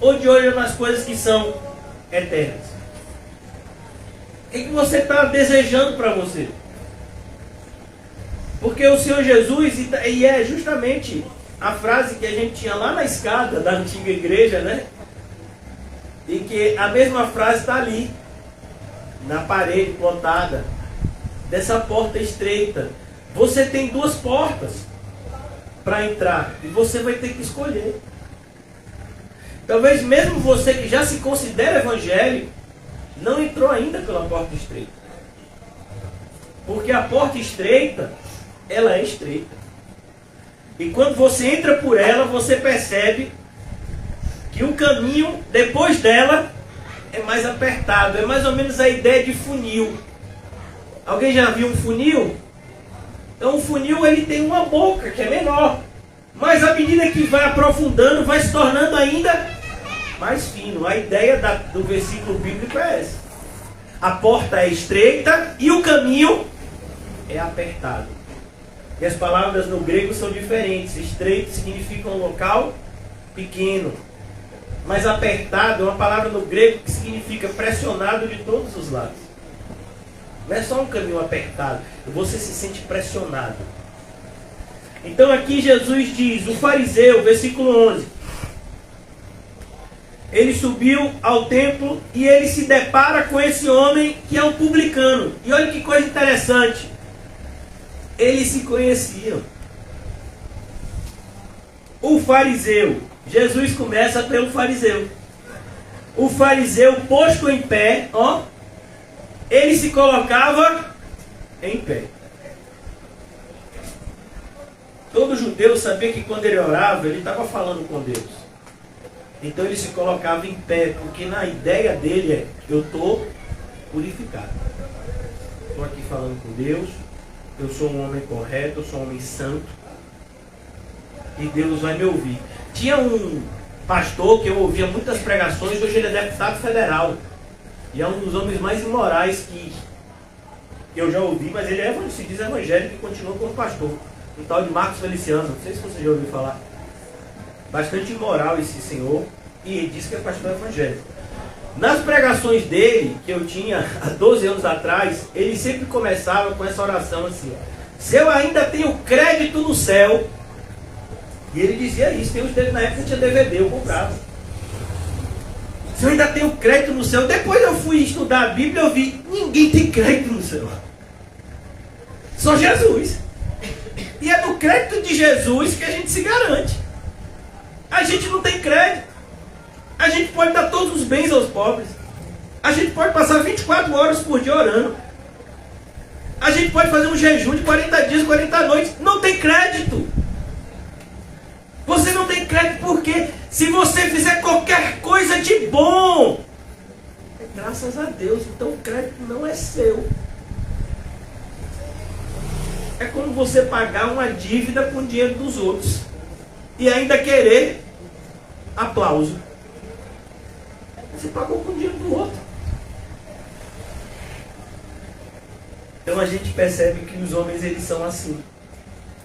ou de olho nas coisas que são eternas? O que você está desejando para você? Porque o Senhor Jesus, e é justamente a frase que a gente tinha lá na escada da antiga igreja, né? E que a mesma frase está ali, na parede plantada, dessa porta estreita. Você tem duas portas para entrar e você vai ter que escolher. Talvez mesmo você que já se considera evangélico, não entrou ainda pela porta estreita. Porque a porta estreita, ela é estreita. E quando você entra por ela, você percebe que o caminho depois dela é mais apertado. É mais ou menos a ideia de funil. Alguém já viu um funil? Então o funil ele tem uma boca que é menor. Mas à medida que vai aprofundando, vai se tornando ainda mais fino. A ideia do versículo bíblico é essa. A porta é estreita e o caminho é apertado. E as palavras no grego são diferentes. Estreito significa um local pequeno. Mas apertado é uma palavra no grego que significa pressionado de todos os lados. Não é só um caminho apertado. Você se sente pressionado. Então aqui Jesus diz, o fariseu, versículo 11. Ele subiu ao templo e ele se depara com esse homem que é um publicano. E olha que coisa interessante. Eles se conheciam. O fariseu. Jesus começa pelo fariseu. O fariseu posto em pé, ó. Ele se colocava em pé. Todo judeu sabia que quando ele orava, ele estava falando com Deus. Então ele se colocava em pé, porque na ideia dele é, eu estou purificado. Estou aqui falando com Deus, eu sou um homem correto, eu sou um homem santo, e Deus vai me ouvir. Tinha um pastor que eu ouvia muitas pregações, hoje ele é deputado federal, e é um dos homens mais imorais que eu já ouvi, mas ele se diz evangélico e continua como pastor. Um tal de Marcos Feliciano, não sei se você já ouviu falar. Bastante imoral esse senhor, e diz que é pastor evangélico. Nas pregações dele, que eu tinha há 12 anos atrás, ele sempre começava com essa oração assim, se eu ainda tenho crédito no céu, e ele dizia isso, tem uns dele na época que tinha DVD, eu comprava. Se eu ainda tenho crédito no céu, depois eu fui estudar a Bíblia e eu vi, ninguém tem crédito no céu. Só Jesus. E é no crédito de Jesus que a gente se garante. A gente não tem crédito. A gente pode dar todos os bens aos pobres. A gente pode passar 24 horas por dia orando. A gente pode fazer um jejum de 40 dias, 40 noites. Não tem crédito. Você não tem crédito porque se você fizer qualquer coisa de bom, é graças a Deus. Então o crédito não é seu. É como você pagar uma dívida com o dinheiro dos outros e ainda querer aplauso. Você pagou com o dinheiro do outro. Então a gente percebe que os homens eles são assim.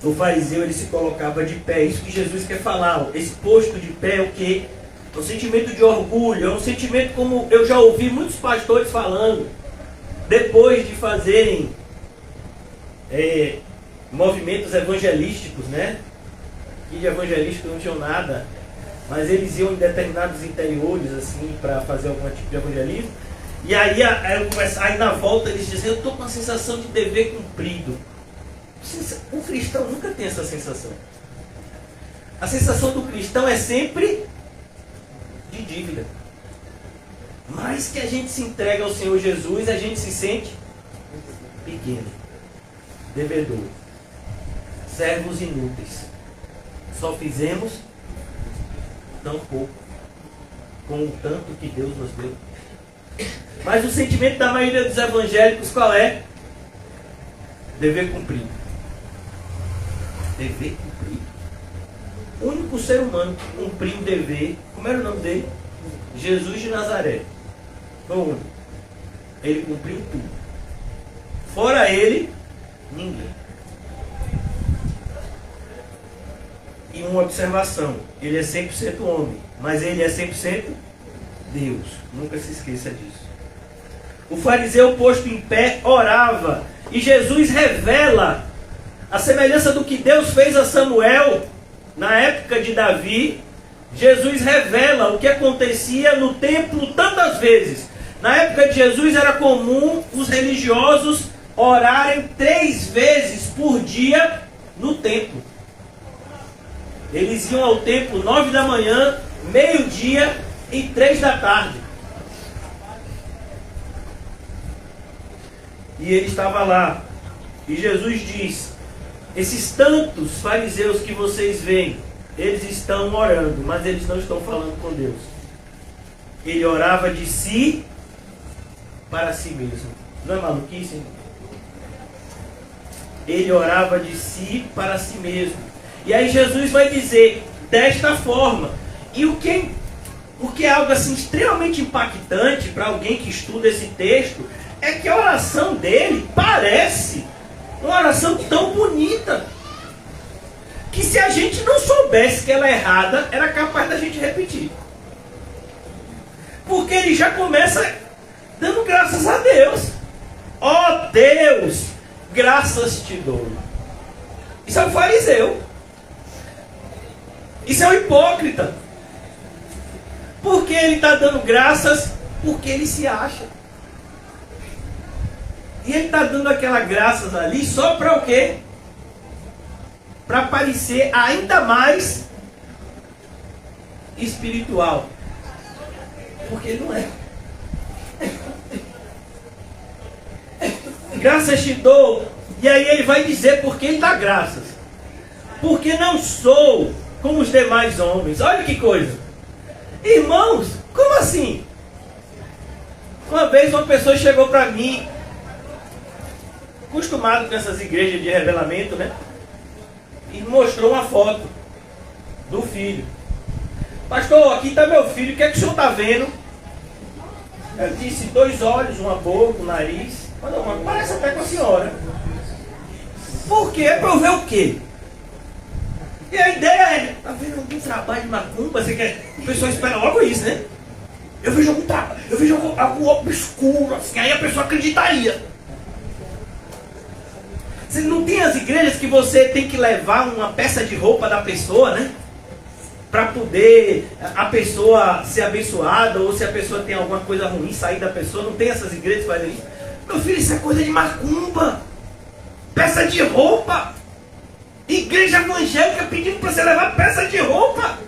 O fariseu ele se colocava de pé. Isso que Jesus quer falar. Esse posto de pé é o quê? É um sentimento de orgulho. É um sentimento como eu já ouvi muitos pastores falando. Depois de fazerem movimentos evangelísticos, né? e de evangelista não tinham nada, mas eles iam em determinados interiores assim para fazer algum tipo de evangelismo. E aí na volta eles dizem: eu estou com a sensação de dever cumprido. O cristão nunca tem essa sensação. A sensação do cristão é sempre de dívida. Mais que a gente se entrega ao Senhor Jesus, a gente se sente pequeno, devedor, servos inúteis. Só fizemos tão pouco, com o tanto que Deus nos deu. Mas o sentimento da maioria dos evangélicos qual é? Dever cumprido. Dever cumprido. O único ser humano que cumpriu o dever, como era o nome dele? Jesus de Nazaré. Foi o único. Ele cumpriu tudo. Fora ele, ninguém. E uma observação: ele é 100% homem, mas ele é 100% Deus. Nunca se esqueça disso. O fariseu posto em pé orava, e Jesus revela a semelhança do que Deus fez a Samuel na época de Davi. Jesus revela o que acontecia no templo tantas vezes. Na época de Jesus era comum os religiosos orarem 3 vezes por dia no templo. Eles iam ao templo 9 da manhã, meio-dia e 3 da tarde. E ele estava lá. E Jesus diz: esses tantos fariseus que vocês veem, eles estão orando, mas eles não estão falando com Deus. Ele orava de si para si mesmo. Não é maluquice, hein? Ele orava de si para si mesmo. E aí Jesus vai dizer desta forma. E o que é algo assim extremamente impactante para alguém que estuda esse texto é que a oração dele parece uma oração tão bonita que se a gente não soubesse que ela é errada, era capaz da gente repetir. Porque ele já começa dando graças a Deus. Ó Deus, graças te dou. Isso é um fariseu. Isso é um hipócrita. Porque ele está dando graças porque ele se acha. E ele está dando aquela graças ali só para o quê? Para parecer ainda mais espiritual. Porque ele não é. Graças te dou. E aí ele vai dizer por que ele dá graças. Porque não sou como os demais homens. Olha que coisa. Irmãos, como assim? Uma vez uma pessoa chegou para mim, acostumado com essas igrejas de revelamento, né? E mostrou uma foto do filho. Pastor, aqui está meu filho, o que é que o senhor está vendo? Eu disse: 2 olhos, uma boca, um nariz. Mas parece até com a senhora. Por quê? É para eu ver o quê? E a ideia é: tá vendo algum trabalho de macumba? Você quer? O pessoal espera logo isso, né? Eu vejo algum trabalho, eu vejo algum obscuro, assim, aí a pessoa acreditaria. Você não tem as igrejas que você tem que levar uma peça de roupa da pessoa, né? Para poder a pessoa ser abençoada, ou se a pessoa tem alguma coisa ruim sair da pessoa. Não tem essas igrejas que fazem isso? Meu filho, isso é coisa de macumba. Peça de roupa. Igreja evangélica pedindo para você levar peça de roupa.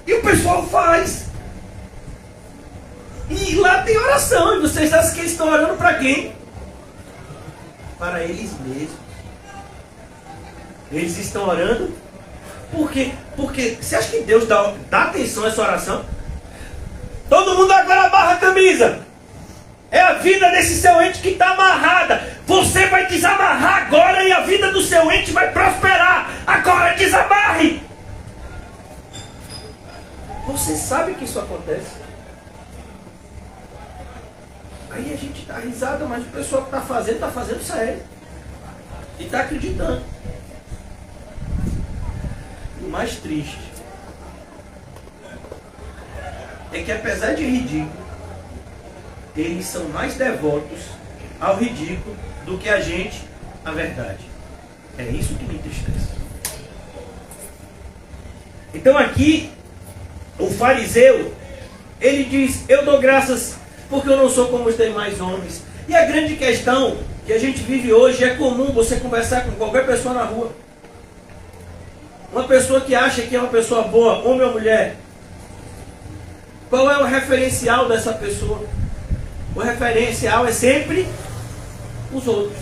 E o pessoal faz. E lá tem oração. E vocês sabem que eles estão orando para quem? Para eles mesmos. Eles estão orando. Por quê? Porque você acha que Deus dá atenção a essa oração? Todo mundo agora amarra a camisa. É a vida desse seu ente que está amarrada. Você vai desamarrar agora e a vida do seu ente vai prosperar. Agora desamarre. Você sabe que isso acontece. Aí a gente dá risada, mas o pessoal que está fazendo sério. E está acreditando. E o mais triste é que, apesar de ridículo, eles são mais devotos ao ridículo do que a gente à verdade. É isso que me entristece. Então aqui, o fariseu, ele diz, eu dou graças porque eu não sou como os demais homens. E a grande questão que a gente vive hoje, é comum você conversar com qualquer pessoa na rua. Uma pessoa que acha que é uma pessoa boa, homem ou mulher. Qual é o referencial dessa pessoa? O referencial é sempre os outros.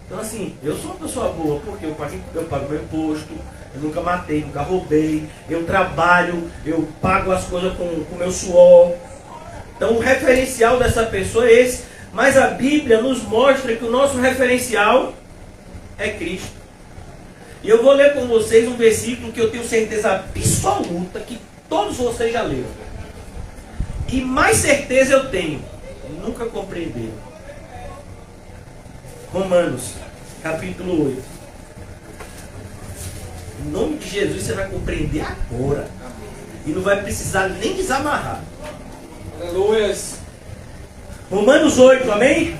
Então assim, eu sou uma pessoa boa porque eu pago meu imposto, eu nunca matei, nunca roubei, eu trabalho, eu pago as coisas com o meu suor. Então o referencial dessa pessoa é esse, mas a Bíblia nos mostra que o nosso referencial é Cristo. E eu vou ler com vocês um versículo que eu tenho certeza absoluta que todos vocês já leram. E mais certeza eu tenho, nunca compreenderam. Romanos, capítulo 8. Em nome de Jesus você vai compreender agora. E não vai precisar nem desamarrar. Aleluias. Romanos 8, amém?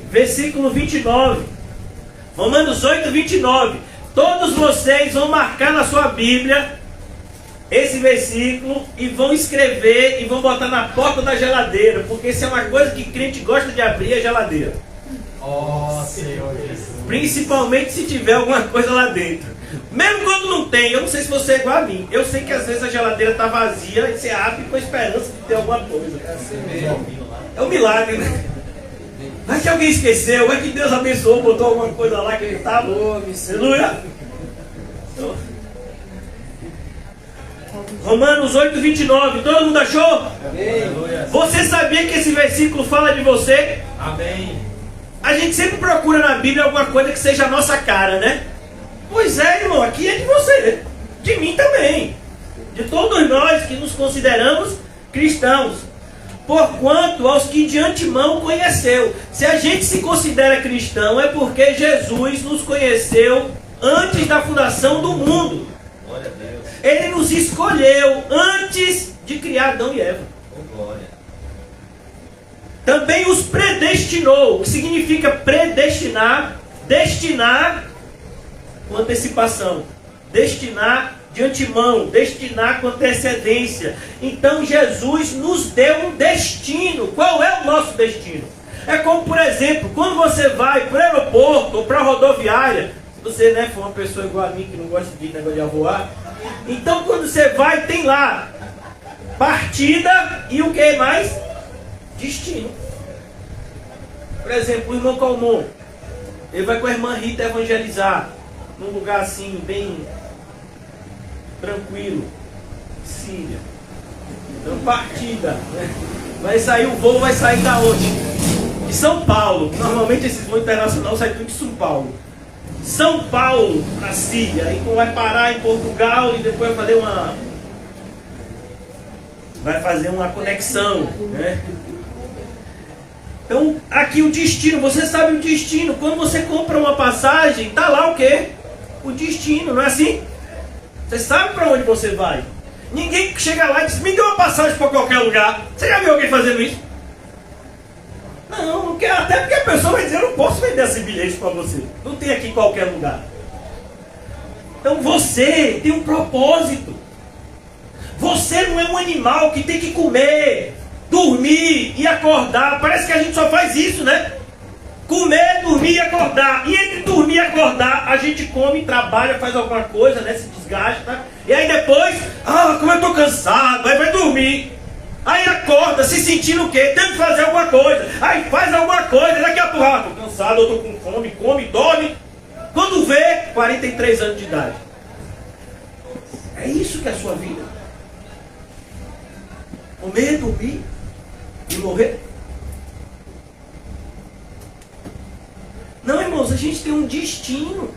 Versículo 29. Romanos 8, 29. Todos vocês vão marcar na sua Bíblia esse versículo e vão escrever e vão botar na porta da geladeira, porque isso é uma coisa que crente gosta de abrir, a geladeira. Oh, Senhor Jesus. Principalmente se tiver alguma coisa lá dentro. Mesmo quando não tem, eu não sei se você é igual a mim. Eu sei que às vezes a geladeira está vazia e você abre com a esperança de ter alguma coisa. É assim mesmo. É um milagre, né? Vai que alguém esqueceu, vai que Deus abençoou, botou alguma coisa lá que ele estava. Aleluia! Então, Romanos 8, 29. Todo mundo achou? Amém. Você sabia que esse versículo fala de você? Amém. A gente sempre procura na Bíblia alguma coisa que seja a nossa cara, né? Pois é, irmão, aqui é de você, de mim também, de todos nós que nos consideramos cristãos. Porquanto aos que de antemão conheceu. Se a gente se considera cristão, é porque Jesus nos conheceu antes da fundação do mundo. Glória a Deus. Ele nos escolheu antes de criar Adão e Eva. Oh, glória. Também os predestinou. O que significa predestinar? Destinar com antecipação. Destinar de antemão. Destinar com antecedência. Então Jesus nos deu um destino. Qual é o nosso destino? É como, por exemplo, quando você vai para o aeroporto ou para a rodoviária. Se você for uma pessoa igual a mim que não gosta de negócio de voar. Então quando você vai, tem lá partida e o que mais? Destino. Por exemplo, o irmão Calmon, ele vai com a irmã Rita evangelizar num lugar assim, bem tranquilo, Síria. Então, partida, né? Vai sair, o voo vai sair da onde? De São Paulo. Normalmente esses voos internacionais saem tudo de São Paulo. São Paulo para Síria. Aí vai parar em Portugal e depois vai fazer uma conexão, né? Então, aqui o destino, você sabe o destino. Quando você compra uma passagem, tá lá o quê? O destino, não é assim? Você sabe para onde você vai. Ninguém chega lá e diz, me dê uma passagem para qualquer lugar. Você já viu alguém fazendo isso? Não quer, até porque a pessoa vai dizer, eu não posso vender esse bilhete para você. Não tem aqui em qualquer lugar. Então você tem um propósito. Você não é um animal que tem que comer, dormir e acordar. Parece que a gente só faz isso, né? Comer, dormir e acordar. E entre dormir e acordar, a gente come, trabalha, faz alguma coisa, né? Se desgasta. E aí depois, como eu tô cansado, aí vai dormir. Aí acorda, se sentindo o quê? Tem que fazer alguma coisa. Aí faz alguma coisa, daqui a pouco, tô cansado, eu tô com fome, come, dorme. Quando vê, 43 anos de idade. É isso que é a sua vida. Comer, dormir e morrer. Não, irmãos, a gente tem um destino.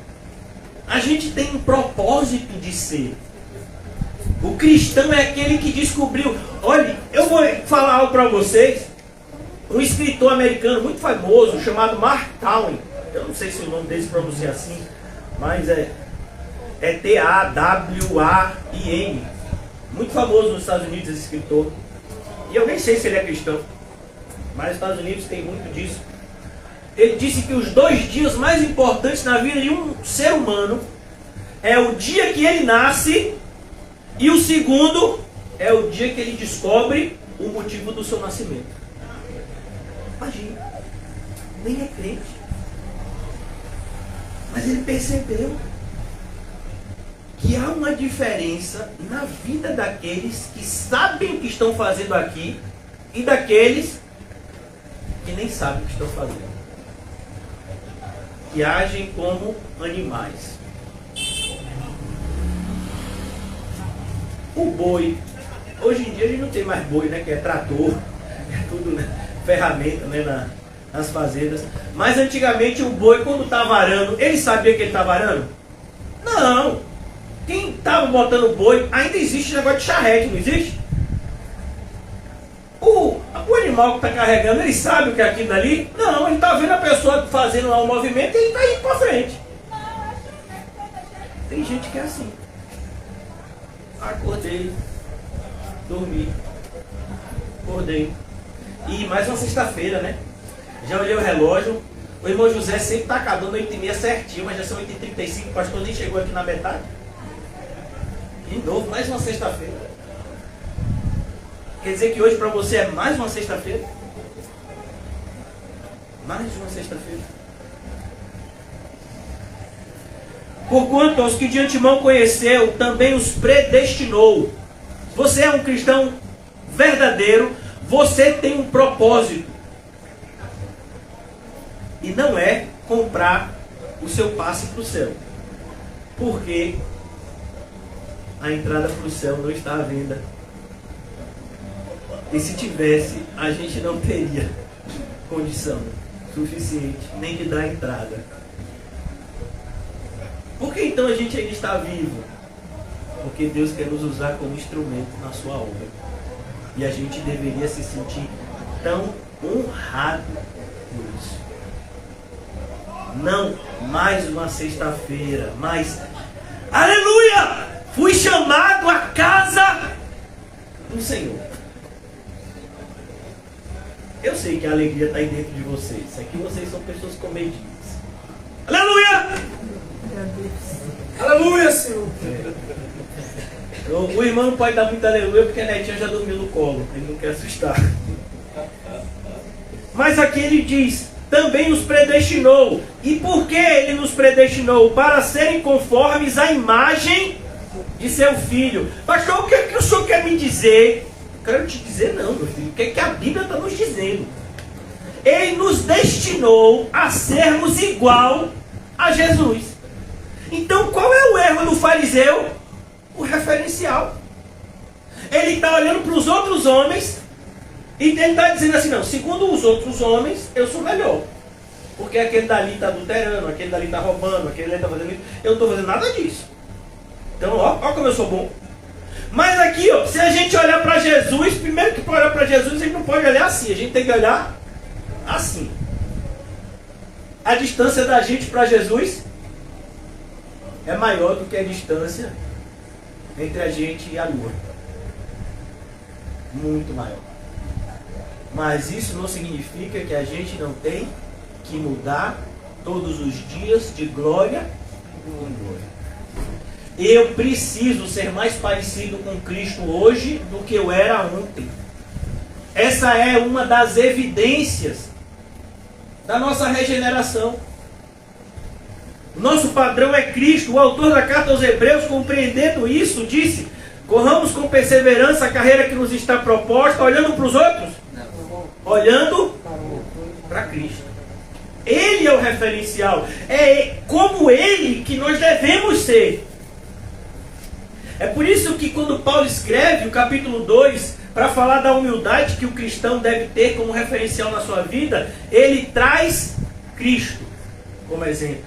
A gente tem um propósito de ser. O cristão é aquele que descobriu. Olha, eu vou falar algo para vocês. Um escritor americano muito famoso, chamado Mark Twain. Eu não sei se o nome dele se pronuncia assim, mas é T-A-W-A-I-N. Muito famoso nos Estados Unidos esse escritor. E eu nem sei se ele é cristão, mas os Estados Unidos tem muito disso. ele disse que os 2 dias mais importantes na vida de um ser humano é o dia que ele nasce e o segundo é o dia que ele descobre o motivo do seu nascimento. Imagina, nem é crente, mas ele percebeu que há uma diferença na vida daqueles que sabem o que estão fazendo aqui e daqueles que nem sabem o que estão fazendo, que agem como animais. O boi, hoje em dia a gente não tem mais boi, né? Que é trator, é tudo, né? Ferramenta, né? Nas fazendas. Mas antigamente o boi, quando estava arando, ele sabia que ele estava arando? Não! Quem estava botando boi, ainda existe negócio de charrete, não existe? O animal que está carregando, ele sabe o que é aquilo dali? Não, ele está vendo a pessoa fazendo lá um movimento e ele está indo para frente. Tem gente que é assim. Acordei, dormi, acordei. E mais uma sexta-feira, né? Já olhei o relógio. O irmão José sempre está acabando 8h30 certinho, mas já são 8h35, o pastor nem chegou aqui na metade. De novo, mais uma sexta-feira. Quer dizer que hoje para você é mais uma sexta-feira? Mais uma sexta-feira. Porquanto aos que de antemão conheceu, também os predestinou. Você é um cristão verdadeiro, você tem um propósito. E não é comprar o seu passe para o céu. Porque a entrada para o céu não está à venda. E se tivesse, a gente não teria condição suficiente nem de dar a entrada. Por que então a gente ainda está vivo? Porque Deus quer nos usar como instrumento na sua obra. E a gente deveria se sentir tão honrado por isso. Não mais uma sexta-feira, mas aleluia! Fui chamado à casa do Senhor. Eu sei que a alegria está aí dentro de vocês. Aqui vocês são pessoas comedidas. Aleluia! Aleluia, Senhor! O irmão não pode dar muita aleluia porque a netinha já dormiu no colo. Ele não quer assustar. Mas aqui ele diz: também os predestinou. E por que ele nos predestinou? Para serem conformes à imagem de seu filho. Pastor, o que o senhor quer me dizer? Não quero te dizer não, meu filho. O que a Bíblia está nos dizendo? Ele nos destinou a sermos igual a Jesus. Então qual é o erro do fariseu? O referencial. Ele está olhando para os outros homens e ele está dizendo assim: não, segundo os outros homens, eu sou melhor. Porque aquele dali está adulterando, aquele dali está roubando, aquele dali está fazendo isso. Eu não estou fazendo nada disso. Então, ó como eu sou bom. Mas aqui, ó, se a gente olhar para Jesus, primeiro que para olhar para Jesus, a gente não pode olhar assim, a gente tem que olhar assim. A distância da gente para Jesus é maior do que a distância entre a gente e a lua. Muito maior. Mas isso não significa que a gente não tem que mudar todos os dias de glória em glória. Eu preciso ser mais parecido com Cristo hoje do que eu era ontem. Essa é uma das evidências da nossa regeneração. O nosso padrão é Cristo. O autor da carta aos Hebreus, compreendendo isso, disse: corramos com perseverança a carreira que nos está proposta, olhando para os outros? Olhando para Cristo. Ele é o referencial. É como Ele que nós devemos ser. É por isso que quando Paulo escreve o capítulo 2, para falar da humildade que o cristão deve ter como referencial na sua vida, ele traz Cristo como exemplo.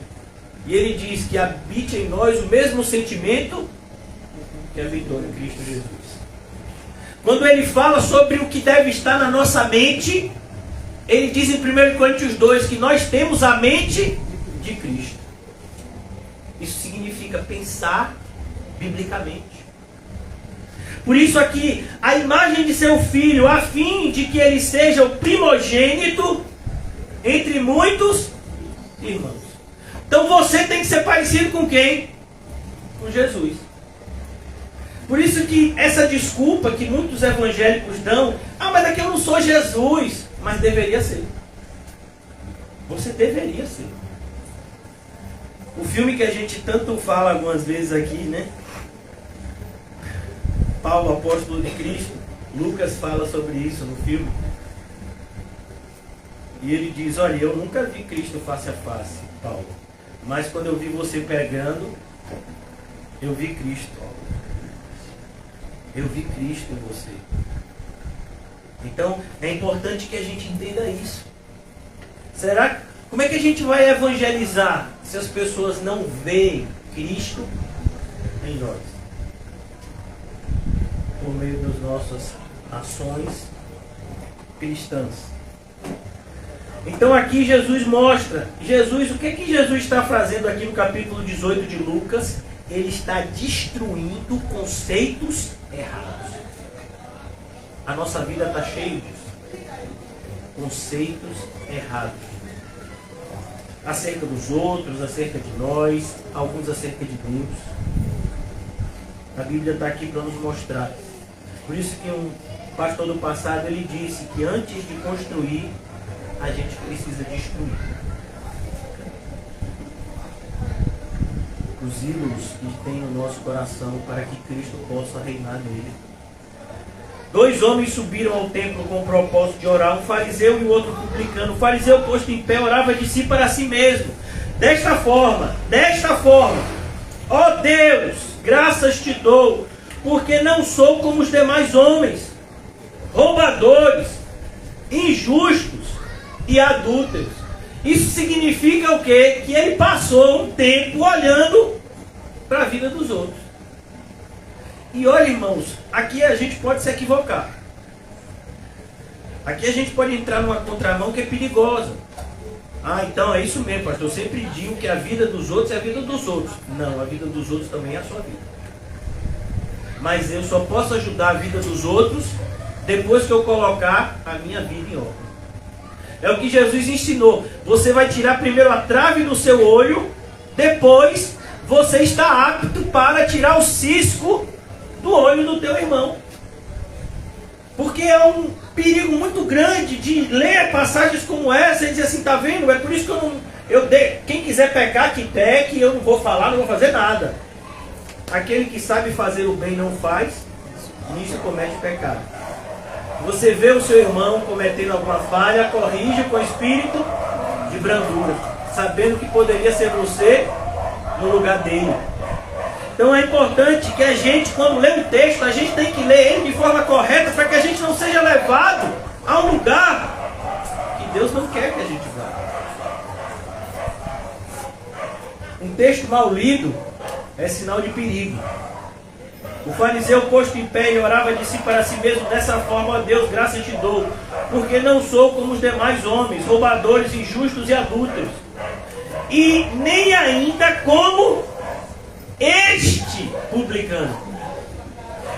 E ele diz que habite em nós o mesmo sentimento que habitou em Cristo Jesus. Quando ele fala sobre o que deve estar na nossa mente, ele diz em 1 Coríntios 2 que nós temos a mente de Cristo. Isso significa pensar biblicamente. Por isso aqui, a imagem de seu filho, a fim de que ele seja o primogênito entre muitos irmãos. Então você tem que ser parecido com quem? Com Jesus. Por isso que essa desculpa que muitos evangélicos dão, mas é que eu não sou Jesus, mas deveria ser. Você deveria ser. O filme que a gente tanto fala algumas vezes aqui, né? Paulo, apóstolo de Cristo, Lucas fala sobre isso no filme. E ele diz, olha, eu nunca vi Cristo face a face, Paulo. Mas quando eu vi você pregando, eu vi Cristo. Eu vi Cristo em você. Então, é importante que a gente entenda isso. Como é que a gente vai evangelizar se as pessoas não veem Cristo em nós? Por meio das nossas ações cristãs. Então aqui Jesus mostra, o que Jesus está fazendo aqui no capítulo 18 de Lucas? Ele está destruindo conceitos errados. A nossa vida está cheia disso. Conceitos errados. Acerca dos outros, acerca de nós, alguns acerca de Deus. A Bíblia está aqui para nos mostrar. Por isso que um pastor do passado, ele disse que antes de construir, a gente precisa destruir. Os ídolos que tem no nosso coração para que Cristo possa reinar nele. 2 homens subiram ao templo com o propósito de orar, um fariseu e o outro publicano. O fariseu, posto em pé, orava de si para si mesmo. Desta forma, ó Deus, graças te dou, porque não sou como os demais homens, roubadores, injustos e adúlteros. Isso significa o quê? Que ele passou um tempo olhando para a vida dos outros. E olha, irmãos, aqui a gente pode se equivocar. Aqui a gente pode entrar numa contramão que é perigosa. Então é isso mesmo, pastor. Eu sempre digo que a vida dos outros é a vida dos outros. Não, a vida dos outros também é a sua vida. Mas eu só posso ajudar a vida dos outros depois que eu colocar a minha vida em ordem. É o que Jesus ensinou. Você vai tirar primeiro a trave do seu olho, depois você está apto para tirar o cisco do olho do teu irmão. Porque é um perigo muito grande de ler passagens como essa e dizer assim, tá vendo? É por isso que quem quiser pecar, que peque, eu não vou falar, não vou fazer nada. Aquele que sabe fazer o bem não faz, nisso comete pecado. Você vê o seu irmão cometendo alguma falha, corrige com espírito de brandura, sabendo que poderia ser você no lugar dele. Então é importante que a gente, quando lê um texto, a gente tem que ler ele de forma correta para que a gente não seja levado a um lugar que Deus não quer que a gente vá. Um texto mal lido é sinal de perigo. O fariseu, posto em pé, e orava de si para si mesmo dessa forma: ó Deus, graças te dou, porque não sou como os demais homens, roubadores, injustos e adúlteros, e nem ainda como este publicano.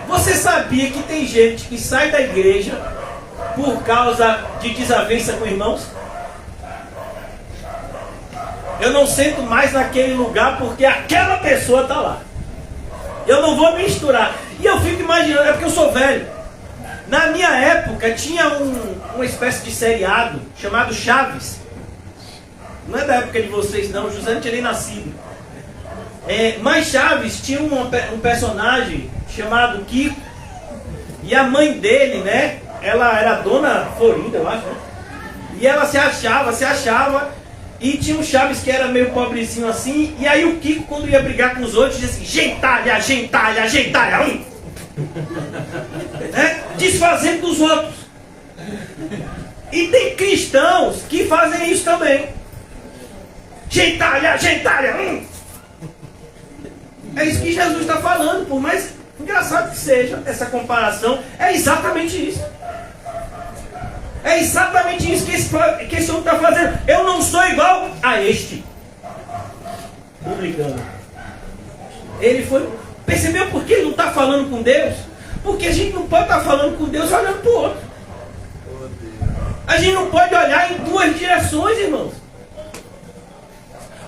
Você sabia que tem gente que sai da igreja por causa de desavença com irmãos? Eu não sento mais naquele lugar porque aquela pessoa está lá. Eu não vou misturar. E eu fico imaginando, é porque eu sou velho. Na minha época tinha uma espécie de seriado chamado Chaves. Não é da época de vocês não, o José não tinha nem nascido. Mas Chaves tinha um personagem chamado Kiko. E a mãe dele, né? Ela era Dona Florinda, eu acho, né? E ela se achava. E tinha um Chaves que era meio pobrezinho assim. E aí o Kiko, quando ia brigar com os outros, dizia assim: gentalha, gentalha, gentalha. Desfazendo dos outros. E tem cristãos que fazem isso também. Gentalha, gentalha. É isso que Jesus está falando. Por mais engraçado que seja essa comparação, é exatamente isso. É exatamente isso que esse homem está fazendo. Eu não sou igual a este publicano. Ele foi. Percebeu por que ele não está falando com Deus? Porque a gente não pode estar falando com Deus olhando para o outro. A gente não pode olhar em duas direções, irmãos.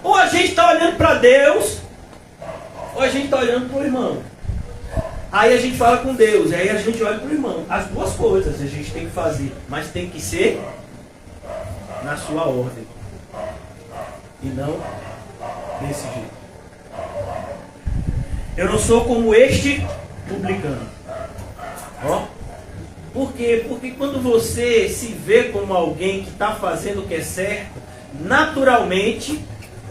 Ou a gente está olhando para Deus, ou a gente está olhando para o irmão. Aí a gente fala com Deus, aí a gente olha para o irmão. As duas coisas a gente tem que fazer, mas tem que ser na sua ordem. E não desse jeito. Eu não sou como este publicano. Ó. Por quê? Porque quando você se vê como alguém que está fazendo o que é certo, naturalmente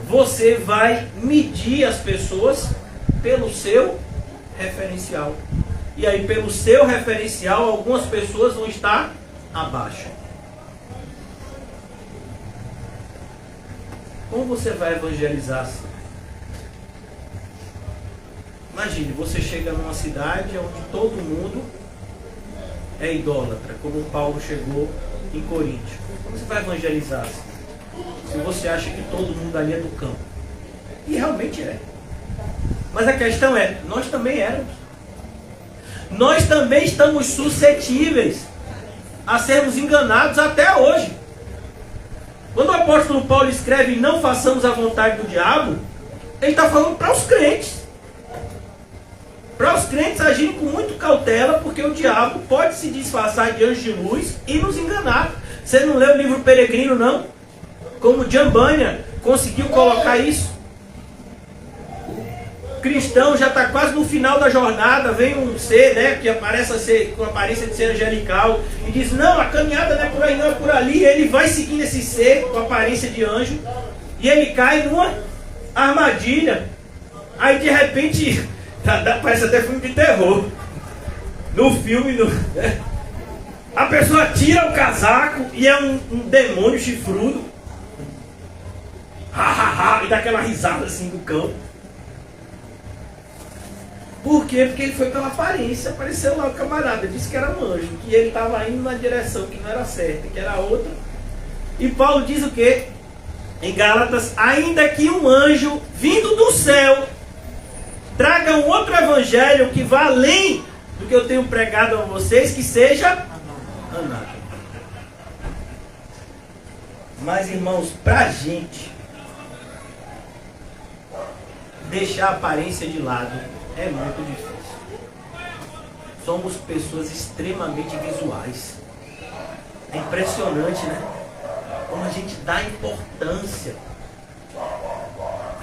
você vai medir as pessoas pelo seu referencial. E aí, pelo seu referencial, algumas pessoas vão estar abaixo. Como você vai evangelizar assim? Imagine, você chega numa cidade onde todo mundo é idólatra, como Paulo chegou em Coríntio. Como você vai evangelizar assim? Se você acha que todo mundo ali é do campo. E realmente é. Mas a questão é, nós também éramos. Nós também estamos suscetíveis a sermos enganados até hoje. Quando o apóstolo Paulo escreve não façamos a vontade do diabo, ele está falando para os crentes. Para os crentes agirem com muito cautela, porque o diabo pode se disfarçar de anjo de luz e nos enganar. Você não leu o livro Peregrino, não? Como John Bunyan conseguiu colocar isso? O cristão já está quase no final da jornada, vem um ser, né, que aparece a ser, com a aparência de ser angelical, e diz, não, a caminhada não é por aí, não é por ali. E ele vai seguindo esse ser com a aparência de anjo, e ele cai numa armadilha. Aí de repente, parece até filme de terror. No filme, a pessoa tira o casaco e é um demônio chifrudo. E dá aquela risada assim do cão. Por quê? Porque ele foi pela aparência. Apareceu lá o camarada, disse que era um anjo, que ele estava indo na direção que não era certa, que era outra. E Paulo diz o quê? Em Gálatas, ainda que um anjo vindo do céu traga um outro evangelho que vá além do que eu tenho pregado a vocês, que seja anátema. Mas irmãos, pra gente deixar a aparência de lado é muito difícil. Somos pessoas extremamente visuais. É impressionante, né? Como a gente dá importância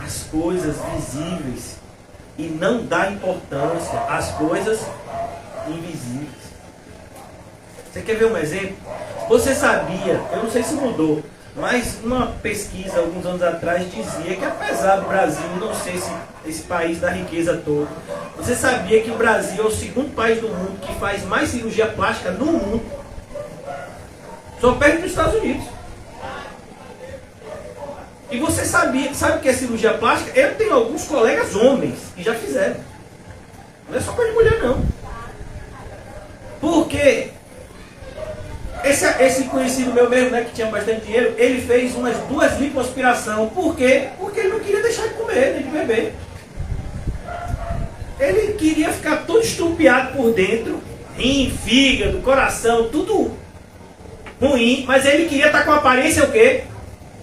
às coisas visíveis e não dá importância às coisas invisíveis. Você quer ver um exemplo? Você sabia, eu não sei se mudou, mas uma pesquisa alguns anos atrás dizia que apesar do Brasil não ser esse país da riqueza toda, você sabia que o Brasil é o segundo país do mundo que faz mais cirurgia plástica no mundo? Só perto dos Estados Unidos. E você sabe o que é cirurgia plástica? Eu tenho alguns colegas homens que já fizeram. Não é só coisa de mulher, não. Porque esse conhecido meu mesmo, né, que tinha bastante dinheiro, ele fez umas 2 lipoaspiração. Por quê? Porque ele não queria deixar de comer, nem de beber. Ele queria ficar todo estrupiado por dentro, rim, fígado, coração, tudo ruim, mas ele queria estar com a aparência o quê?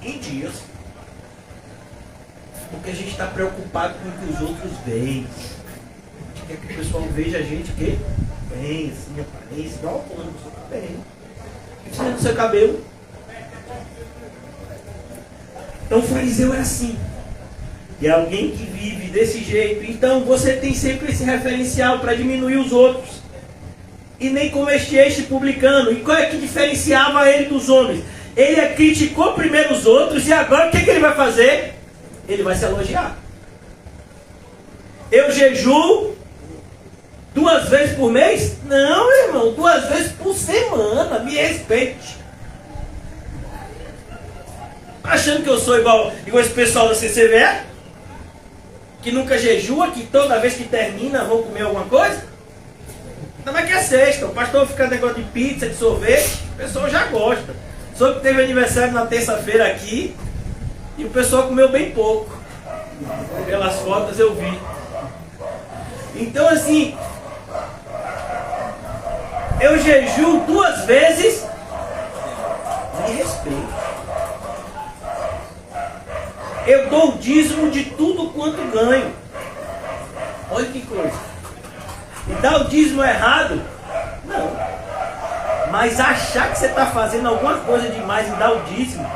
Em dias. Porque a gente está preocupado com o que os outros veem. A gente quer que o pessoal veja a gente que bem, assim, aparência, igual o plano, você tá bem. O que você tem no seu cabelo? Então o fariseu é assim. E é alguém que vive desse jeito. Então você tem sempre esse referencial para diminuir os outros. E nem como este publicano. E qual é que diferenciava ele dos homens? Ele criticou primeiro os outros e agora o que ele vai fazer? Ele vai se elogiar. Eu jejuo 2 vezes por mês? Não, irmão, 2 vezes por semana. Me respeite. Achando que eu sou igual esse pessoal da CCVE? Que nunca jejua, que toda vez que termina vão comer alguma coisa? Não, mas que é sexta. O pastor fica negócio de pizza, de sorvete. O pessoal já gosta. Só que teve aniversário na terça-feira aqui. E o pessoal comeu bem pouco. Pelas fotos eu vi. Então assim, eu jejuo 2 vezes Eu dou o dízimo de tudo quanto ganho. Olha que coisa. E dar o dízimo errado? Não. Mas achar que você está fazendo alguma coisa demais em dar o dízimo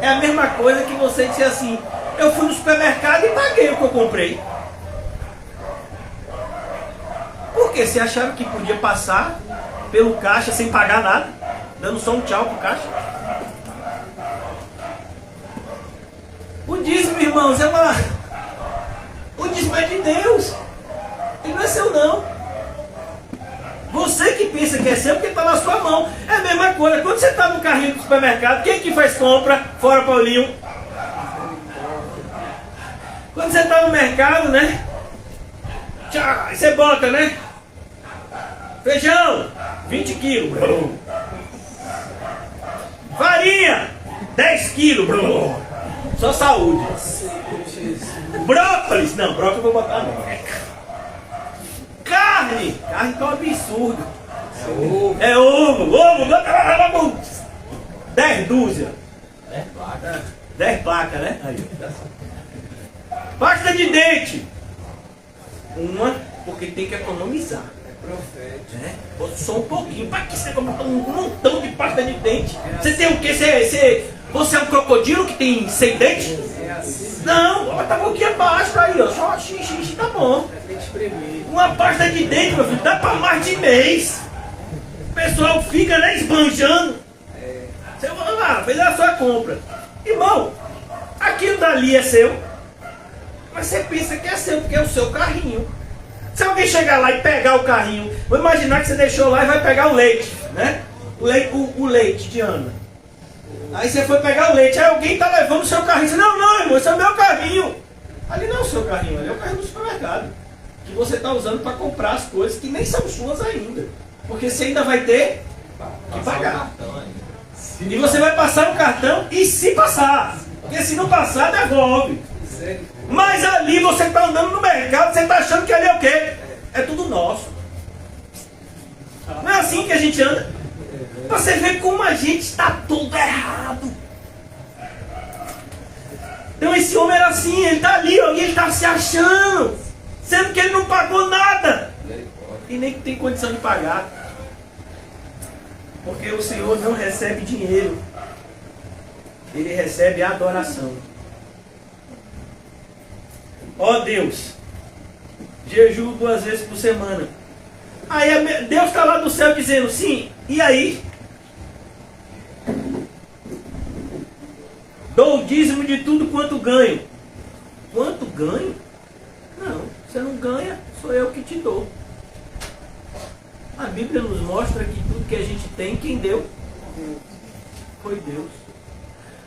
é a mesma coisa que você dizer assim: eu fui no supermercado e paguei o que eu comprei. Porque você achava que podia passar pelo caixa sem pagar nada, dando só um tchau pro caixa? O dízimo, irmãos, o dízimo é de Deus. Ele não é seu, não. Você que pensa que é seu porque está na sua mão. É a mesma coisa. Quando você está no carrinho do supermercado, quem que faz compra? Fora Paulinho. Quando você está no mercado, né? Tchau, aí você bota, né? Feijão, 20 quilos. Farinha, 10 quilos. Só saúde. Brócolis. Não, brócolis eu vou botar não. Carne que é um absurdo. É ovo. 10 dúzias. 10 placas, né? Aí. Pasta de dente. Uma, porque tem que economizar. Bota só um pouquinho. Para que você compra um montão de pasta de dente? Você tem o quê? Você é um crocodilo que tem 100 dentes? Não, bota um pouquinho abaixo aí, ó. Só xixi, tá bom. Uma pasta de dente, meu filho, dá para mais de mês. O pessoal fica, né, esbanjando. Você vai lá, fez a sua compra. Irmão, aquilo dali é seu. Mas você pensa que é seu, porque é o seu carrinho. Se alguém chegar lá e pegar o carrinho, vou imaginar que você deixou lá e vai pegar o leite, né? O leite de Ana. Aí você foi pegar o leite, aí alguém está levando o seu carrinho. Você, não, irmão, esse é o meu carrinho. Ali não é o seu carrinho, ali é o carrinho do supermercado. Que você está usando para comprar as coisas que nem são suas ainda. Porque você ainda vai ter que pagar. E você vai passar o cartão e se passar. Porque se não passar, devolve. Mas ali você está andando no mercado, você está achando que ali é o quê? É tudo nosso. Não é assim que a gente anda? Você vê como a gente está tudo errado. Então esse homem era assim, ele está ali, ó, e ele está se achando, sendo que ele não pagou nada. E nem tem condição de pagar. Porque o Senhor não recebe dinheiro. Ele recebe adoração. Ó Deus, jejuo 2 vezes por semana. Aí Deus está lá do céu dizendo, sim, e aí? Dou o dízimo de tudo quanto ganho. Quanto ganho? Não, você não ganha, sou eu que te dou. A Bíblia nos mostra que tudo que a gente tem, quem deu? Foi Deus.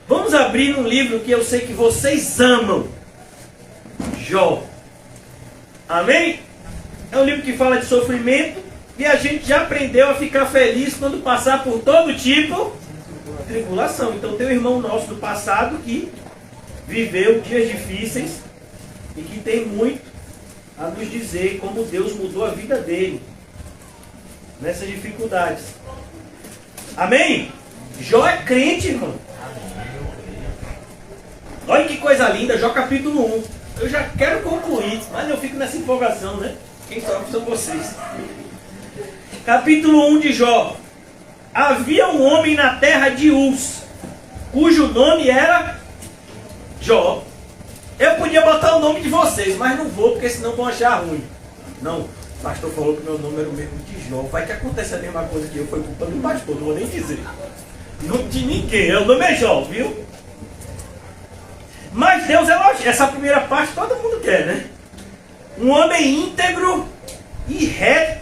Vamos abrir um livro que eu sei que vocês amam. Jó. Amém? É um livro que fala de sofrimento e a gente já aprendeu a ficar feliz quando passar por todo tipo de tribulação. Então tem um irmão nosso do passado que viveu dias difíceis e que tem muito a nos dizer como Deus mudou a vida dele nessas dificuldades. Amém? Jó é crente, irmão. Olha que coisa linda, Jó capítulo 1. Eu já quero concluir, mas eu fico nessa empolgação, né? Quem sofre são vocês. Capítulo 1 de Jó. Havia um homem na terra de Uz, cujo nome era Jó. Eu podia botar o nome de vocês, mas não vou, porque senão vão achar ruim. Não, o pastor falou que meu nome era o mesmo de Jó. Vai que acontece a mesma coisa que eu, foi culpa do pastor, não vou nem dizer. Não de ninguém, o nome é Jó, viu? Mas Deus elogia. Essa primeira parte todo mundo quer, né? Um homem íntegro e reto,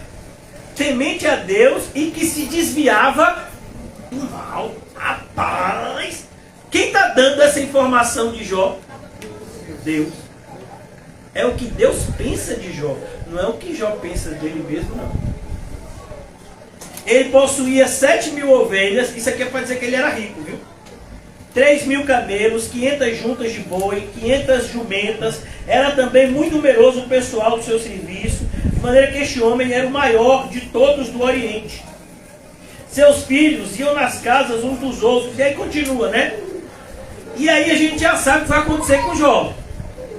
temente a Deus e que se desviava do mal. Rapaz! Quem está dando essa informação de Jó? Deus. É o que Deus pensa de Jó. Não é o que Jó pensa dele mesmo, não. Ele possuía 7.000 ovelhas. Isso aqui é para dizer que ele era rico, viu? 3.000 camelos, 500 juntas de boi, 500 jumentas. Era também muito numeroso o pessoal do seu serviço, de maneira que este homem era o maior de todos do Oriente. Seus filhos iam nas casas uns dos outros. E aí continua, né? E aí a gente já sabe o que vai acontecer com Jó.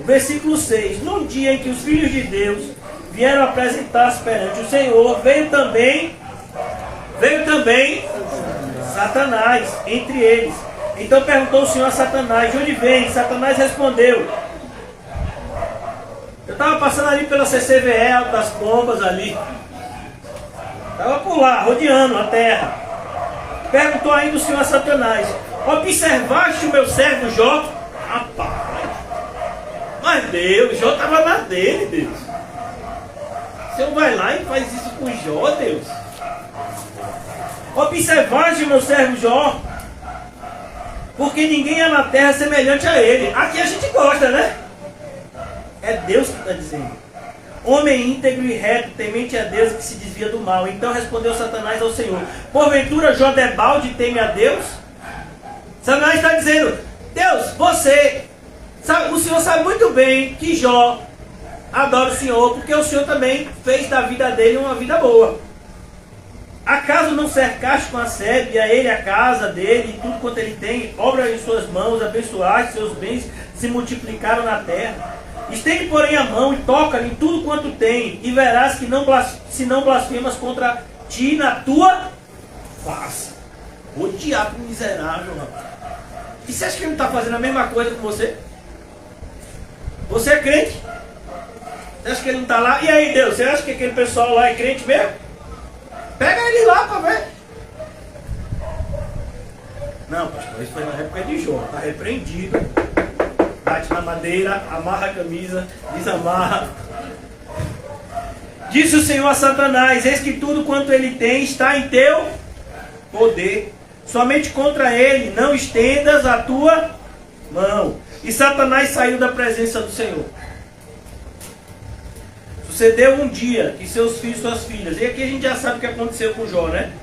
Versículo 6. Num dia em que os filhos de Deus vieram apresentar-se perante o Senhor, veio também Satanás entre eles. Então perguntou o Senhor a Satanás: de onde vem? Satanás respondeu: eu estava passando ali pela CCVE, Alto das Pombas ali. Estava por lá, rodeando a terra. Perguntou ainda o Senhor a Satanás: observaste o meu servo Jó? Rapaz, mas Deus, Jó estava na dele, Deus. O Senhor vai lá e faz isso com Jó, Deus. Observaste o meu servo Jó? Porque ninguém há na terra semelhante a ele. Aqui a gente gosta, né? É Deus que está dizendo. Homem íntegro e reto, temente a Deus, que se desvia do mal. Então respondeu Satanás ao Senhor: porventura Jó debalde teme a Deus? Satanás está dizendo: Deus, você sabe, o Senhor sabe muito bem que Jó adora o Senhor, porque o Senhor também fez da vida dele uma vida boa. Acaso não cercaste com a sebe a ele, a casa dele e tudo quanto ele tem, obra em suas mãos, abençoaste, seus bens se multiplicaram na terra? Estende, porém, a mão e toca-lhe em tudo quanto tem, e verás que se não blasfemas contra ti na tua face. O diabo miserável, rapaz. E você acha que ele não está fazendo a mesma coisa com você? Você é crente? Você acha que ele não está lá? E aí, Deus, você acha que aquele pessoal lá é crente mesmo? Pega ele lá para ver. Não, pastor, isso foi na época de Jó. Está repreendido. Bate na madeira, amarra a camisa, desamarra. Disse o Senhor a Satanás: eis que tudo quanto ele tem está em teu poder. Somente contra ele não estendas a tua mão. E Satanás saiu da presença do Senhor. Sucedeu um dia que seus filhos e suas filhas... E aqui a gente já sabe o que aconteceu com Jó, né?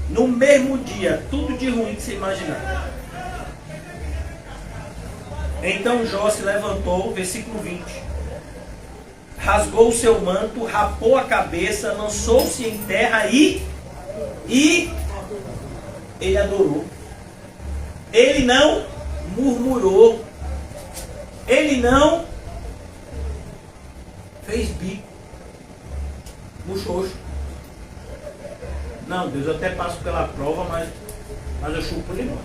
No mesmo dia, tudo de ruim que você imaginar. Então Jó se levantou, versículo 20. Rasgou o seu manto, rapou a cabeça, lançou-se em terra e ele adorou. Ele não murmurou. Ele não fez bico, muxoxo. Não, Deus, eu até passo pela prova, mas eu chupo limão.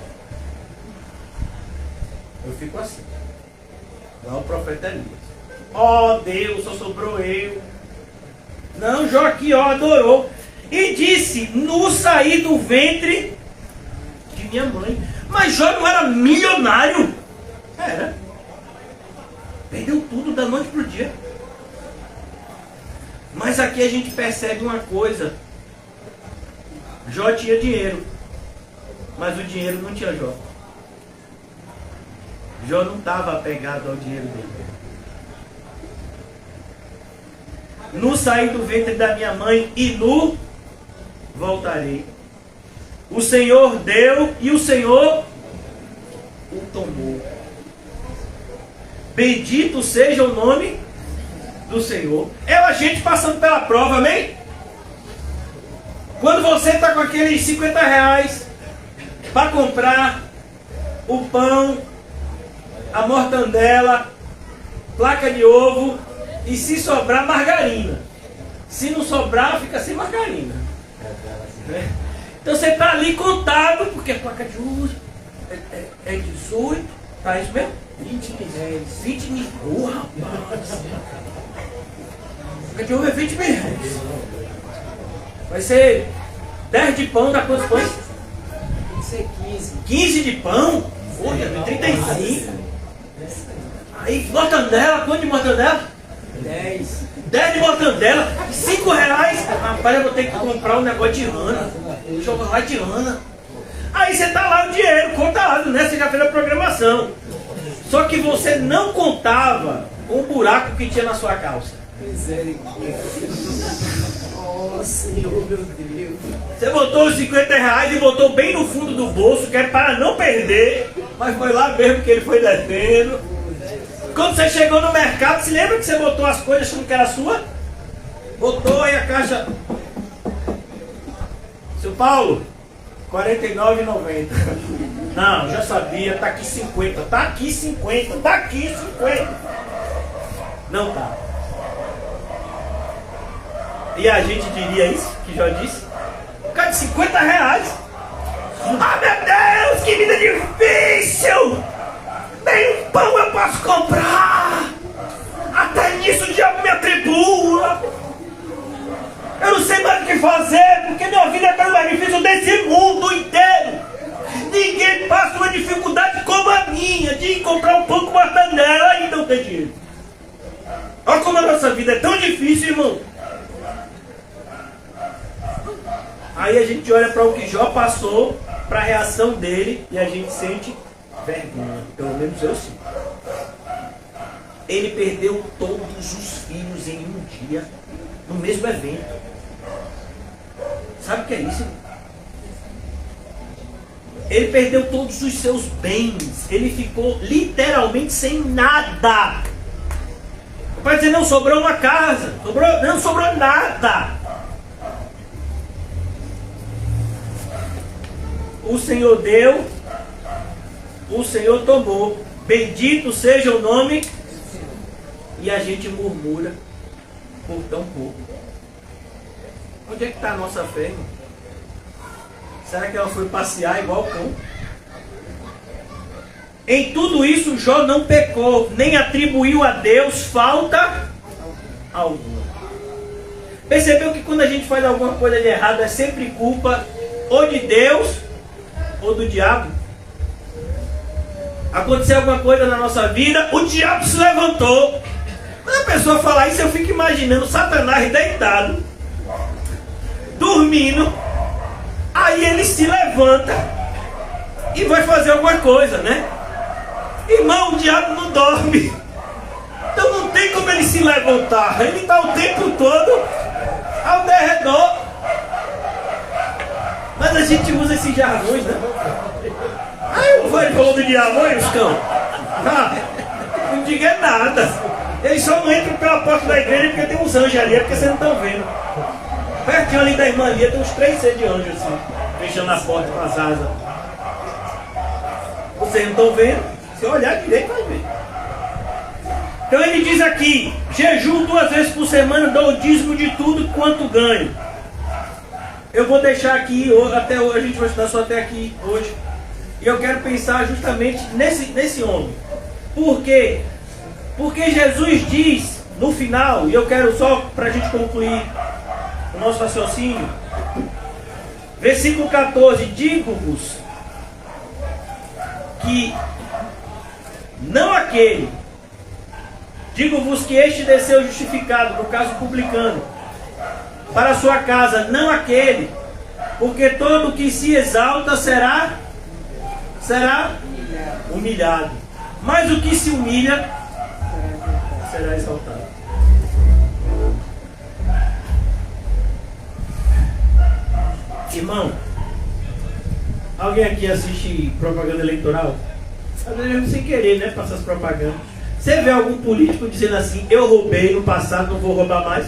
Eu fico assim. Igual o profeta Elias. Ó Deus, só sobrou eu. Não, Jó aqui, ó, adorou. E disse: nu saí do ventre de minha mãe. Mas Jó não era milionário? Era. Perdeu tudo da noite para o dia. Mas aqui a gente percebe uma coisa. Jó tinha dinheiro, mas o dinheiro não tinha Jó. Jó não estava apegado ao dinheiro dele. Nu saí do ventre da minha mãe e nu voltarei. O Senhor deu e o Senhor o tomou. Bendito seja o nome do Senhor. É a gente passando pela prova, amém? Quando você está com aqueles 50 reais para comprar o pão, a mortandela, placa de ovo e, se sobrar, margarina. Se não sobrar, fica sem margarina. Então você está ali contado, porque a placa de ovo é 18, tá isso mesmo? 20 mil. 20 mil. Oh, rapaz. A placa de ovo é 20 mil. Vai ser 10 de pão, dá quantos pães? Tem que ser 15. 15 de pão? Olha, 35. Aí, mortandela, quanto de mortandela? 10. 10 de mortandela, 5 reais. Rapaz, eu vou ter que comprar um negócio de rana. Chocolate de rana. Aí você tá lá o dinheiro contado, né? Você já fez a programação. Só que você não contava com o buraco que tinha na sua calça. Misericórdia. Oh, Senhor, meu Deus. Você botou os 50 reais e botou bem no fundo do bolso, que é para não perder. Mas foi lá mesmo que ele foi descendo. Quando você chegou no mercado, se lembra que você botou as coisas achando que era sua? Botou aí a caixa. Seu Paulo, 49,90. Não, já sabia, tá aqui 50, tá aqui 50, tá aqui 50. Não tá. E a gente diria isso, que já disse? Por causa de 50 reais. Ah, meu Deus, que vida difícil! Nem um pão eu posso comprar! Até nisso o diabo me atribula! Eu não sei mais o que fazer, porque minha vida é tão mais difícil desse mundo inteiro! Ninguém passa uma dificuldade como a minha, de comprar um pão com mortadela e não ter dinheiro. Olha como a nossa vida é tão difícil, irmão! Aí a gente olha para o que Jó passou, para a reação dele, e a gente sente vergonha. Pelo menos eu sinto. Ele perdeu todos os filhos em um dia, no mesmo evento. Sabe o que é isso? Ele perdeu todos os seus bens. Ele ficou literalmente sem nada. Vai dizer, não sobrou uma casa, não sobrou nada. O Senhor deu, o Senhor tomou. Bendito seja o nome. E a gente murmura por tão pouco. Onde é que está a nossa fé, irmão? Será que ela foi passear igual o cão? Em tudo isso, Jó não pecou, nem atribuiu a Deus falta alguma. Percebeu que quando a gente faz alguma coisa de errado, é sempre culpa ou de Deus ou do diabo? Aconteceu alguma coisa na nossa vida, o diabo se levantou. Quando a pessoa fala isso, eu fico imaginando Satanás deitado, dormindo, aí ele se levanta e vai fazer alguma coisa, né? Irmão, o diabo não dorme, então não tem como ele se levantar, ele está o tempo todo ao derredor. Mas a gente usa esses jargões, né? Aí o velho falou do diabo, oi, os cão. Não diga nada. Eles só não entram pela porta da igreja porque tem uns anjos ali, é porque vocês não estão vendo. Pertinho ali da irmã Lia tem uns 3 seres de anjos assim, fechando a porta com as asas. Vocês não estão vendo? Se olhar direito vai ver. Então ele diz aqui, jejum 2 vezes por semana, dou o dízimo de tudo quanto ganho. Eu vou deixar aqui, até hoje, a gente vai estudar só até aqui hoje. E eu quero pensar justamente nesse homem. Por quê? Porque Jesus diz no final, e eu quero só para a gente concluir o nosso raciocínio, versículo 14, digo-vos que não aquele, digo-vos que este desceu justificado, no caso publicano, para a sua casa, não aquele, porque todo que se exalta será humilhado, mas o que se humilha será exaltado. Irmão, alguém aqui assiste propaganda eleitoral? Às vezes sem querer, né? Passa as propagandas. Você vê algum político dizendo assim, eu roubei no passado, não vou roubar mais?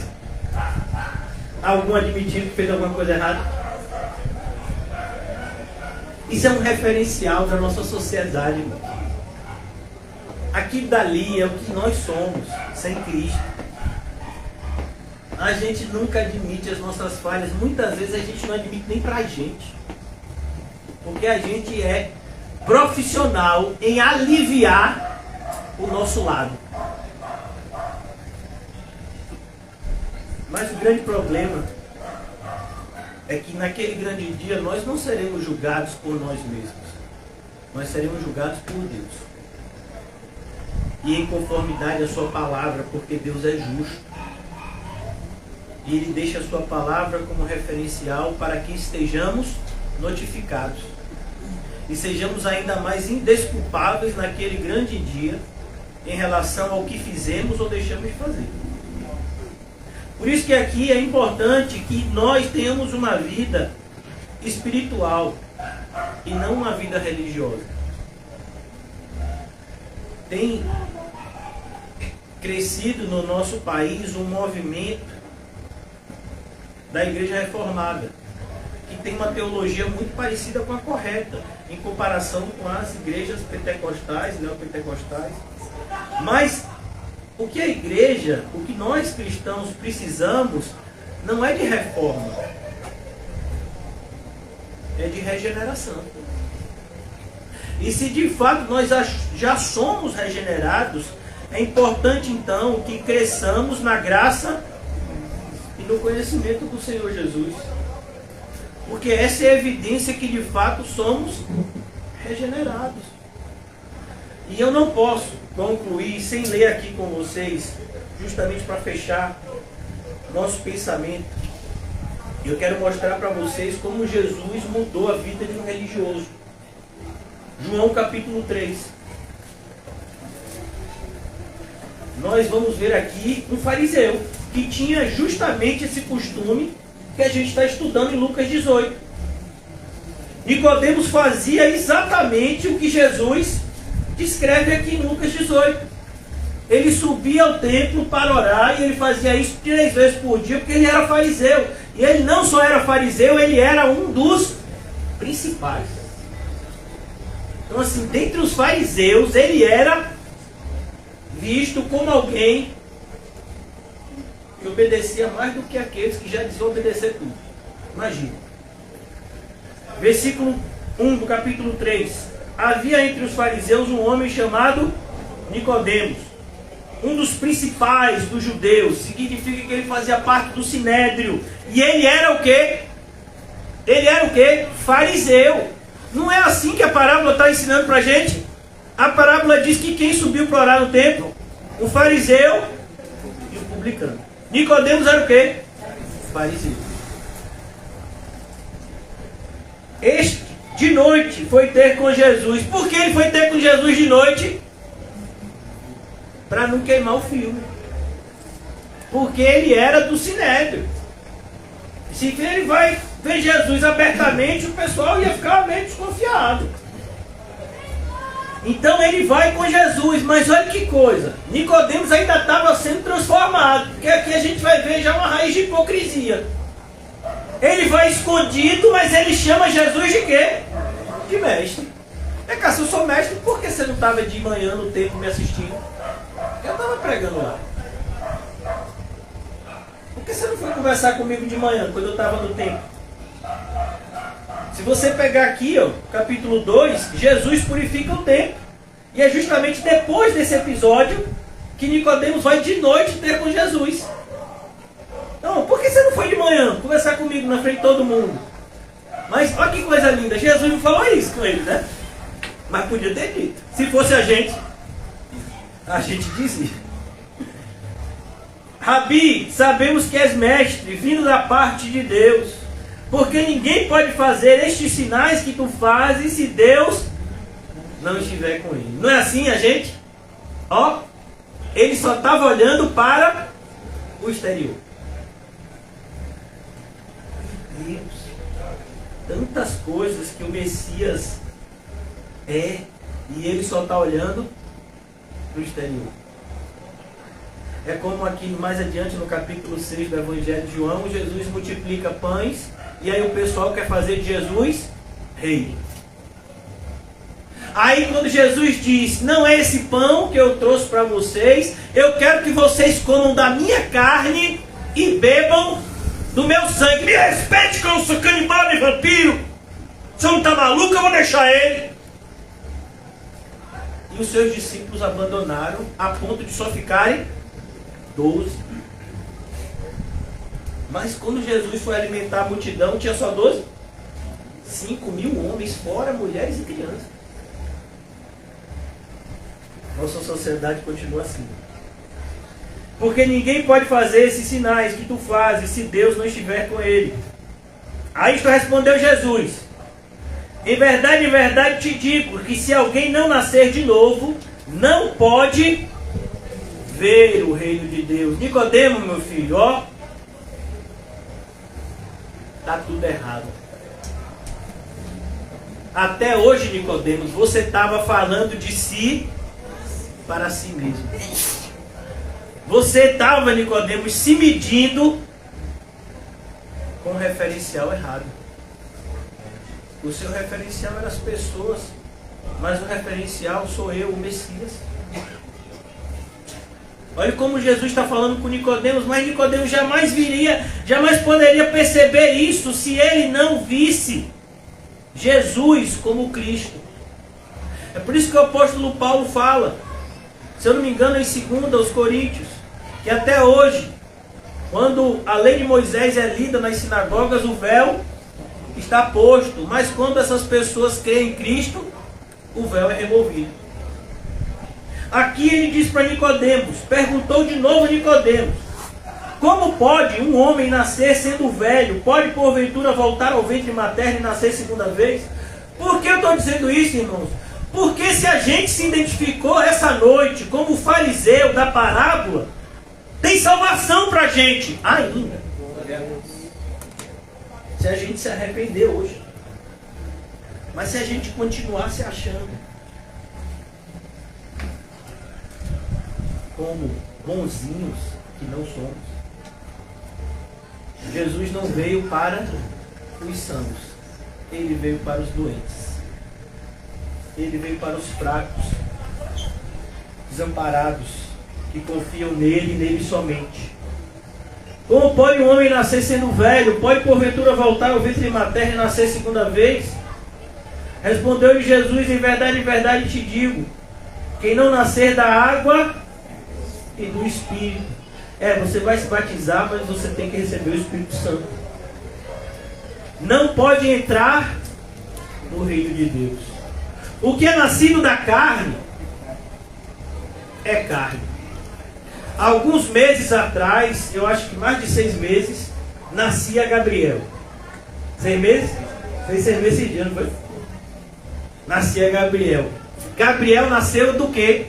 Algum admitindo que fez alguma coisa errada? Isso é um referencial da nossa sociedade, irmão. Aqui dali é o que nós somos, sem Cristo. A gente nunca admite as nossas falhas. Muitas vezes a gente não admite nem pra gente. Porque a gente é profissional em aliviar o nosso lado. Mas o grande problema é que naquele grande dia nós não seremos julgados por nós mesmos. Nós seremos julgados por Deus. E em conformidade à sua palavra, porque Deus é justo. E Ele deixa a sua palavra como referencial para que estejamos notificados. E sejamos ainda mais indesculpáveis naquele grande dia em relação ao que fizemos ou deixamos de fazer. Por isso que aqui é importante que nós tenhamos uma vida espiritual e não uma vida religiosa. Tem crescido no nosso país um movimento da Igreja Reformada, que tem uma teologia muito parecida com a correta, em comparação com as igrejas pentecostais, neopentecostais. Mas o que a igreja, o que nós cristãos precisamos, não é de reforma, é de regeneração. E se de fato nós já somos regenerados, é importante então que cresçamos na graça e no conhecimento do Senhor Jesus. Porque essa é a evidência que de fato somos regenerados. E eu não posso concluir sem ler aqui com vocês, justamente para fechar nosso pensamento. Eu quero mostrar para vocês como Jesus mudou a vida de um religioso. João capítulo 3. Nós vamos ver aqui um fariseu que tinha justamente esse costume que a gente está estudando em Lucas 18. Nicodemos fazia exatamente o que Jesus descreve aqui em Lucas 18. Ele subia ao templo para orar e ele fazia isso 3 vezes por dia porque ele era fariseu. E ele não só era fariseu, ele era um dos principais. Então assim, dentre os fariseus, ele era visto como alguém que obedecia mais do que aqueles que já diziam obedecer tudo. Imagina. Versículo 1 do capítulo 3. Havia entre os fariseus um homem chamado Nicodemos, um dos principais dos judeus. Significa que ele fazia parte do sinédrio. E ele era o quê? Ele era o quê? Fariseu. Não é assim que a parábola está ensinando para a gente? A parábola diz que quem subiu para orar no templo? O fariseu e o publicano. Nicodemos era o quê? Fariseu. Este, de noite, foi ter com Jesus. Por que ele foi ter com Jesus de noite? Para não queimar o filme. Porque ele era do sinédrio. Se ele vai ver Jesus abertamente, o pessoal ia ficar meio desconfiado. Então ele vai com Jesus, mas olha que coisa, Nicodemos ainda estava sendo transformado, porque aqui a gente vai ver já uma raiz de hipocrisia. Ele vai escondido, mas ele chama Jesus de quê? De mestre. É cá, se eu sou mestre, por que você não estava de manhã no templo me assistindo? Eu estava pregando lá. Por que você não foi conversar comigo de manhã, quando eu estava no templo? Se você pegar aqui, ó, capítulo 2, Jesus purifica o templo. E é justamente depois desse episódio que Nicodemos vai de noite ter com Jesus. Não, por que você não foi de manhã conversar comigo na frente de todo mundo? Mas olha que coisa linda, Jesus não falou isso com ele, né? Mas podia ter dito. Se fosse a gente dizia. Rabi, sabemos que és mestre, vindo da parte de Deus. Porque ninguém pode fazer estes sinais que tu fazes se Deus não estiver com ele. Não é assim a gente? Ó, ele só estava olhando para o exterior. Meu Deus, tantas coisas que o Messias é, e ele só está olhando para o exterior. É como aqui mais adiante no capítulo 6 do Evangelho de João, Jesus multiplica pães, e aí o pessoal quer fazer de Jesus rei. Aí quando Jesus diz, não é esse pão que eu trouxe para vocês, eu quero que vocês comam da minha carne e bebam do meu sangue. Me respeite que eu não sou canibal nem vampiro. Se eu não está maluco, eu vou deixar ele. E os seus discípulos abandonaram a ponto de só ficarem 12. Mas quando Jesus foi alimentar a multidão, tinha só 12? 5.000 homens, fora mulheres e crianças. Nossa sociedade continua assim. Porque ninguém pode fazer esses sinais que tu fazes se Deus não estiver com ele. Aí isto respondeu Jesus: em verdade te digo que se alguém não nascer de novo, não pode ver o reino de Deus. Nicodemo, meu filho, ó, está tudo errado. Até hoje, Nicodemos, você estava falando de si para si mesmo. Você estava, Nicodemos, se medindo com o referencial errado. O seu referencial eram as pessoas, mas o referencial sou eu, o Messias. Olha como Jesus está falando com Nicodemos, mas Nicodemos jamais poderia perceber isso se ele não visse Jesus como Cristo. É por isso que o apóstolo Paulo fala, se eu não me engano, em 2 aos Coríntios, que até hoje, quando a lei de Moisés é lida nas sinagogas, o véu está posto, mas quando essas pessoas creem em Cristo, o véu é removido. Aqui ele diz para Nicodemos, perguntou de novo a Nicodemos, como pode um homem nascer sendo velho? Pode porventura voltar ao ventre materno e nascer segunda vez? Por que eu estou dizendo isso, irmãos? Porque se a gente se identificou essa noite como fariseu da parábola, tem salvação para a gente ainda. Se a gente se arrepender hoje. Mas se a gente continuar se achando como bonzinhos que não somos, Jesus não veio para os sãos, ele veio para os doentes, ele veio para os fracos, desamparados, que confiam nele e nele somente. Como pode um homem nascer sendo velho? Pode porventura voltar ao ventre materno e nascer segunda vez? Respondeu-lhe Jesus, em verdade te digo, quem não nascer da água e do Espírito. Você vai se batizar, mas você tem que receber o Espírito Santo. Não pode entrar no reino de Deus. O que é nascido da carne é carne. Alguns meses atrás, eu acho que mais de 6 meses, nascia Gabriel. 6 meses? Fez 6 meses esse dia, não foi? Nascia Gabriel. Gabriel nasceu do quê?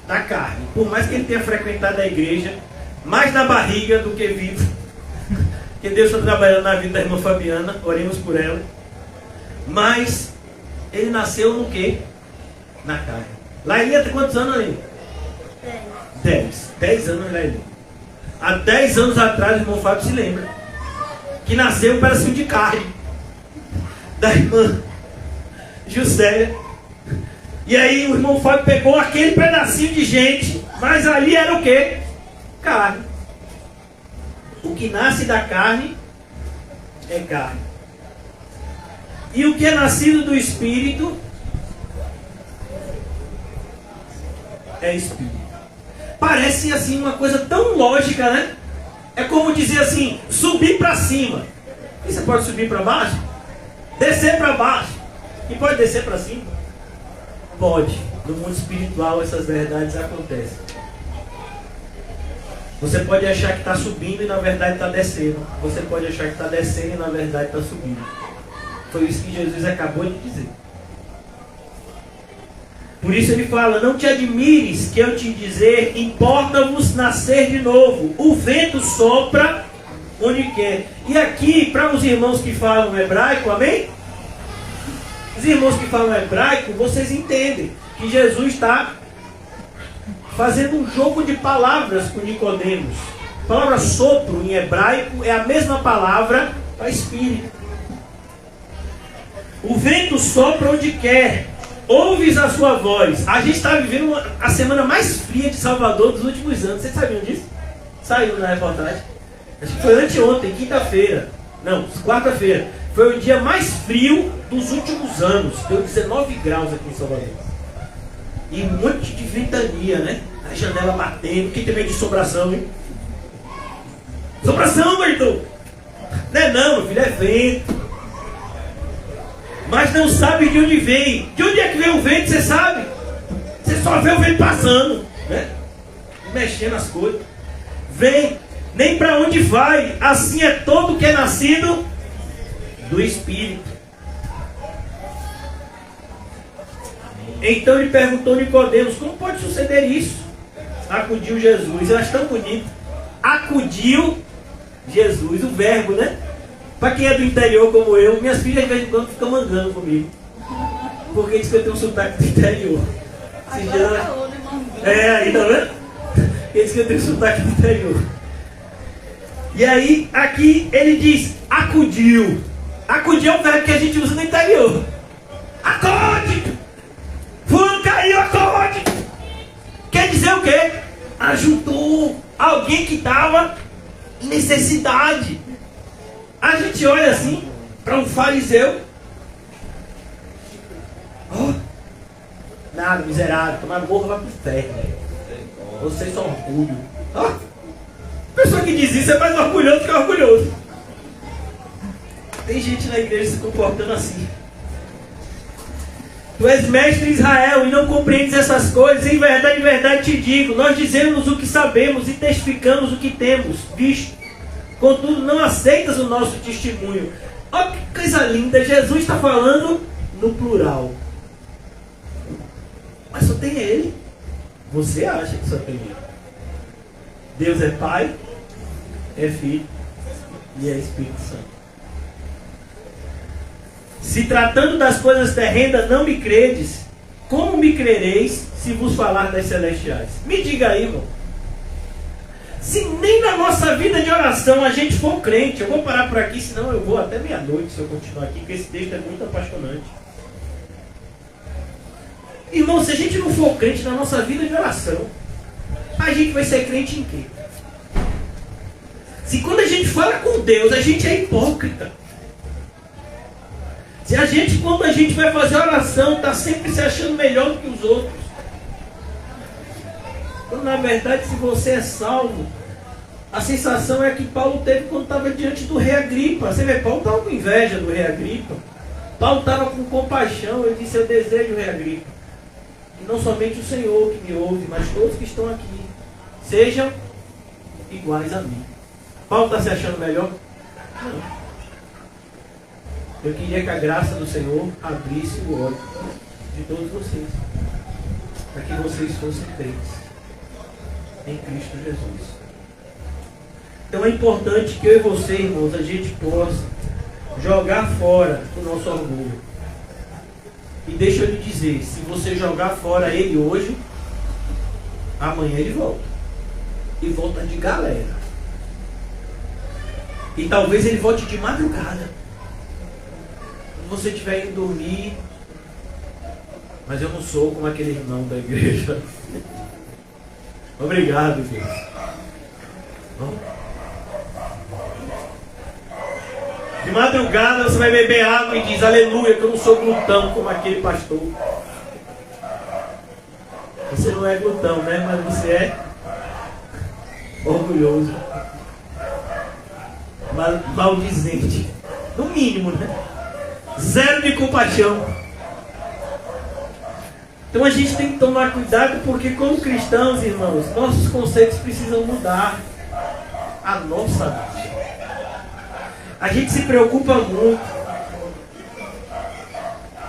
Da carne. Por mais que ele tenha frequentado a igreja, mais na barriga do que vivo. Que Deus está trabalhando na vida da irmã Fabiana, oremos por ela. Mas ele nasceu no quê? Na carne. Lailinha tem quantos anos, Lailinha? 10 anos, Lailinha. Há 10 anos atrás, o irmão Fábio se lembra que nasceu um pedacinho de carne da irmã José. E aí o irmão Fábio pegou aquele pedacinho de gente, mas ali era o quê? Carne. O que nasce da carne é carne. E o que é nascido do Espírito é Espírito. Parece assim uma coisa tão lógica, né? É como dizer assim, subir para cima. E você pode subir para baixo? Descer para baixo. E pode descer para cima? Pode. No mundo espiritual essas verdades acontecem. Você pode achar que está subindo e na verdade está descendo. Você pode achar que está descendo e na verdade está subindo. Foi isso que Jesus acabou de dizer. Por isso ele fala, não te admires que eu te dizer, importa-vos nascer de novo. O vento sopra onde quer. E aqui, para os irmãos que falam hebraico, amém? Os irmãos que falam hebraico, vocês entendem que Jesus está fazendo um jogo de palavras com Nicodemos. A palavra sopro em hebraico é a mesma palavra para espírito. O vento sopra onde quer, ouves a sua voz. A gente está vivendo a semana mais fria de Salvador dos últimos anos. Vocês sabiam disso? Saiu na reportagem. Acho que foi anteontem, quinta-feira. Não, quarta-feira. Foi o dia mais frio dos últimos anos. Deu 19 graus aqui em Salvador. E um monte de ventania, né? A janela batendo. Quem tem medo de sobração, hein? Sobração, Bertão! Não é não, meu filho, é vento. Mas não sabe de onde vem. De onde é que vem o vento, você sabe? Você só vê o vento passando, né? Mexendo as coisas. Vem, nem para onde vai. Assim é todo que é nascido do Espírito. Então ele perguntou a Nicodemos, como pode suceder isso? Acudiu Jesus. Eu acho tão bonito. Acudiu Jesus, o verbo, né? Para quem é do interior como eu, minhas filhas de vez em quando ficam mangando comigo. Porque diz que eu tenho um sotaque do interior. Agora falou, né, mangando? Aí, tá vendo? Ele diz que eu tenho um sotaque do interior. E aí, aqui ele diz, acudiu. Acudir é um verbo que a gente usa no interior. Acorde! Fulano caiu, acorde! Quer dizer o quê? Ajudou alguém que estava em necessidade. A gente olha assim para um fariseu. Oh, nada, miserável, tomar morro vai pro inferno. Vocês são orgulho. Oh, pessoa que diz isso é mais orgulhoso que orgulhoso. Tem gente na igreja se comportando assim. Tu és mestre em Israel e não compreendes essas coisas. Em verdade te digo, nós dizemos o que sabemos e testificamos o que temos visto. Contudo, não aceitas o nosso testemunho. Olha que coisa linda, Jesus está falando no plural. Mas só tem ele. Você acha que só tem ele. Deus é Pai, é Filho e é Espírito Santo. Se tratando das coisas terrenas não me credes, como me crereis se vos falar das celestiais? Me diga aí, irmão. Se nem na nossa vida de oração a gente for crente, eu vou parar por aqui, senão eu vou até meia-noite se eu continuar aqui, porque esse texto é muito apaixonante. Irmão, se a gente não for crente na nossa vida de oração, a gente vai ser crente em quê? Se quando a gente fala com Deus, a gente é hipócrita. Se a gente, quando a gente vai fazer oração, está sempre se achando melhor do que os outros. Então, na verdade, se você é salvo, a sensação é que Paulo teve quando estava diante do rei Agripa. Você vê, Paulo estava com inveja do rei Agripa. Paulo estava com compaixão. Ele disse, eu desejo, rei Agripa, que não somente o Senhor que me ouve, mas todos que estão aqui sejam iguais a mim. Paulo está se achando melhor? Não. Eu queria que a graça do Senhor abrisse o olho de todos vocês, para que vocês fossem crentes em Cristo Jesus. Então é importante que eu e você, irmãos, a gente possa jogar fora o nosso orgulho. E deixa eu lhe dizer, se você jogar fora ele hoje, amanhã ele volta. E volta de galera. E talvez ele volte de madrugada. Você estiver indo dormir, mas eu não sou como aquele irmão da igreja. Obrigado, Deus. De madrugada você vai beber água e diz, aleluia, que eu não sou glutão como aquele pastor. Você não é glutão, né? Mas você é orgulhoso, maldizente, no mínimo, né? Zero de compaixão. Então a gente tem que tomar cuidado, porque como cristãos, irmãos, nossos conceitos precisam mudar. A nossa vida. A gente se preocupa muito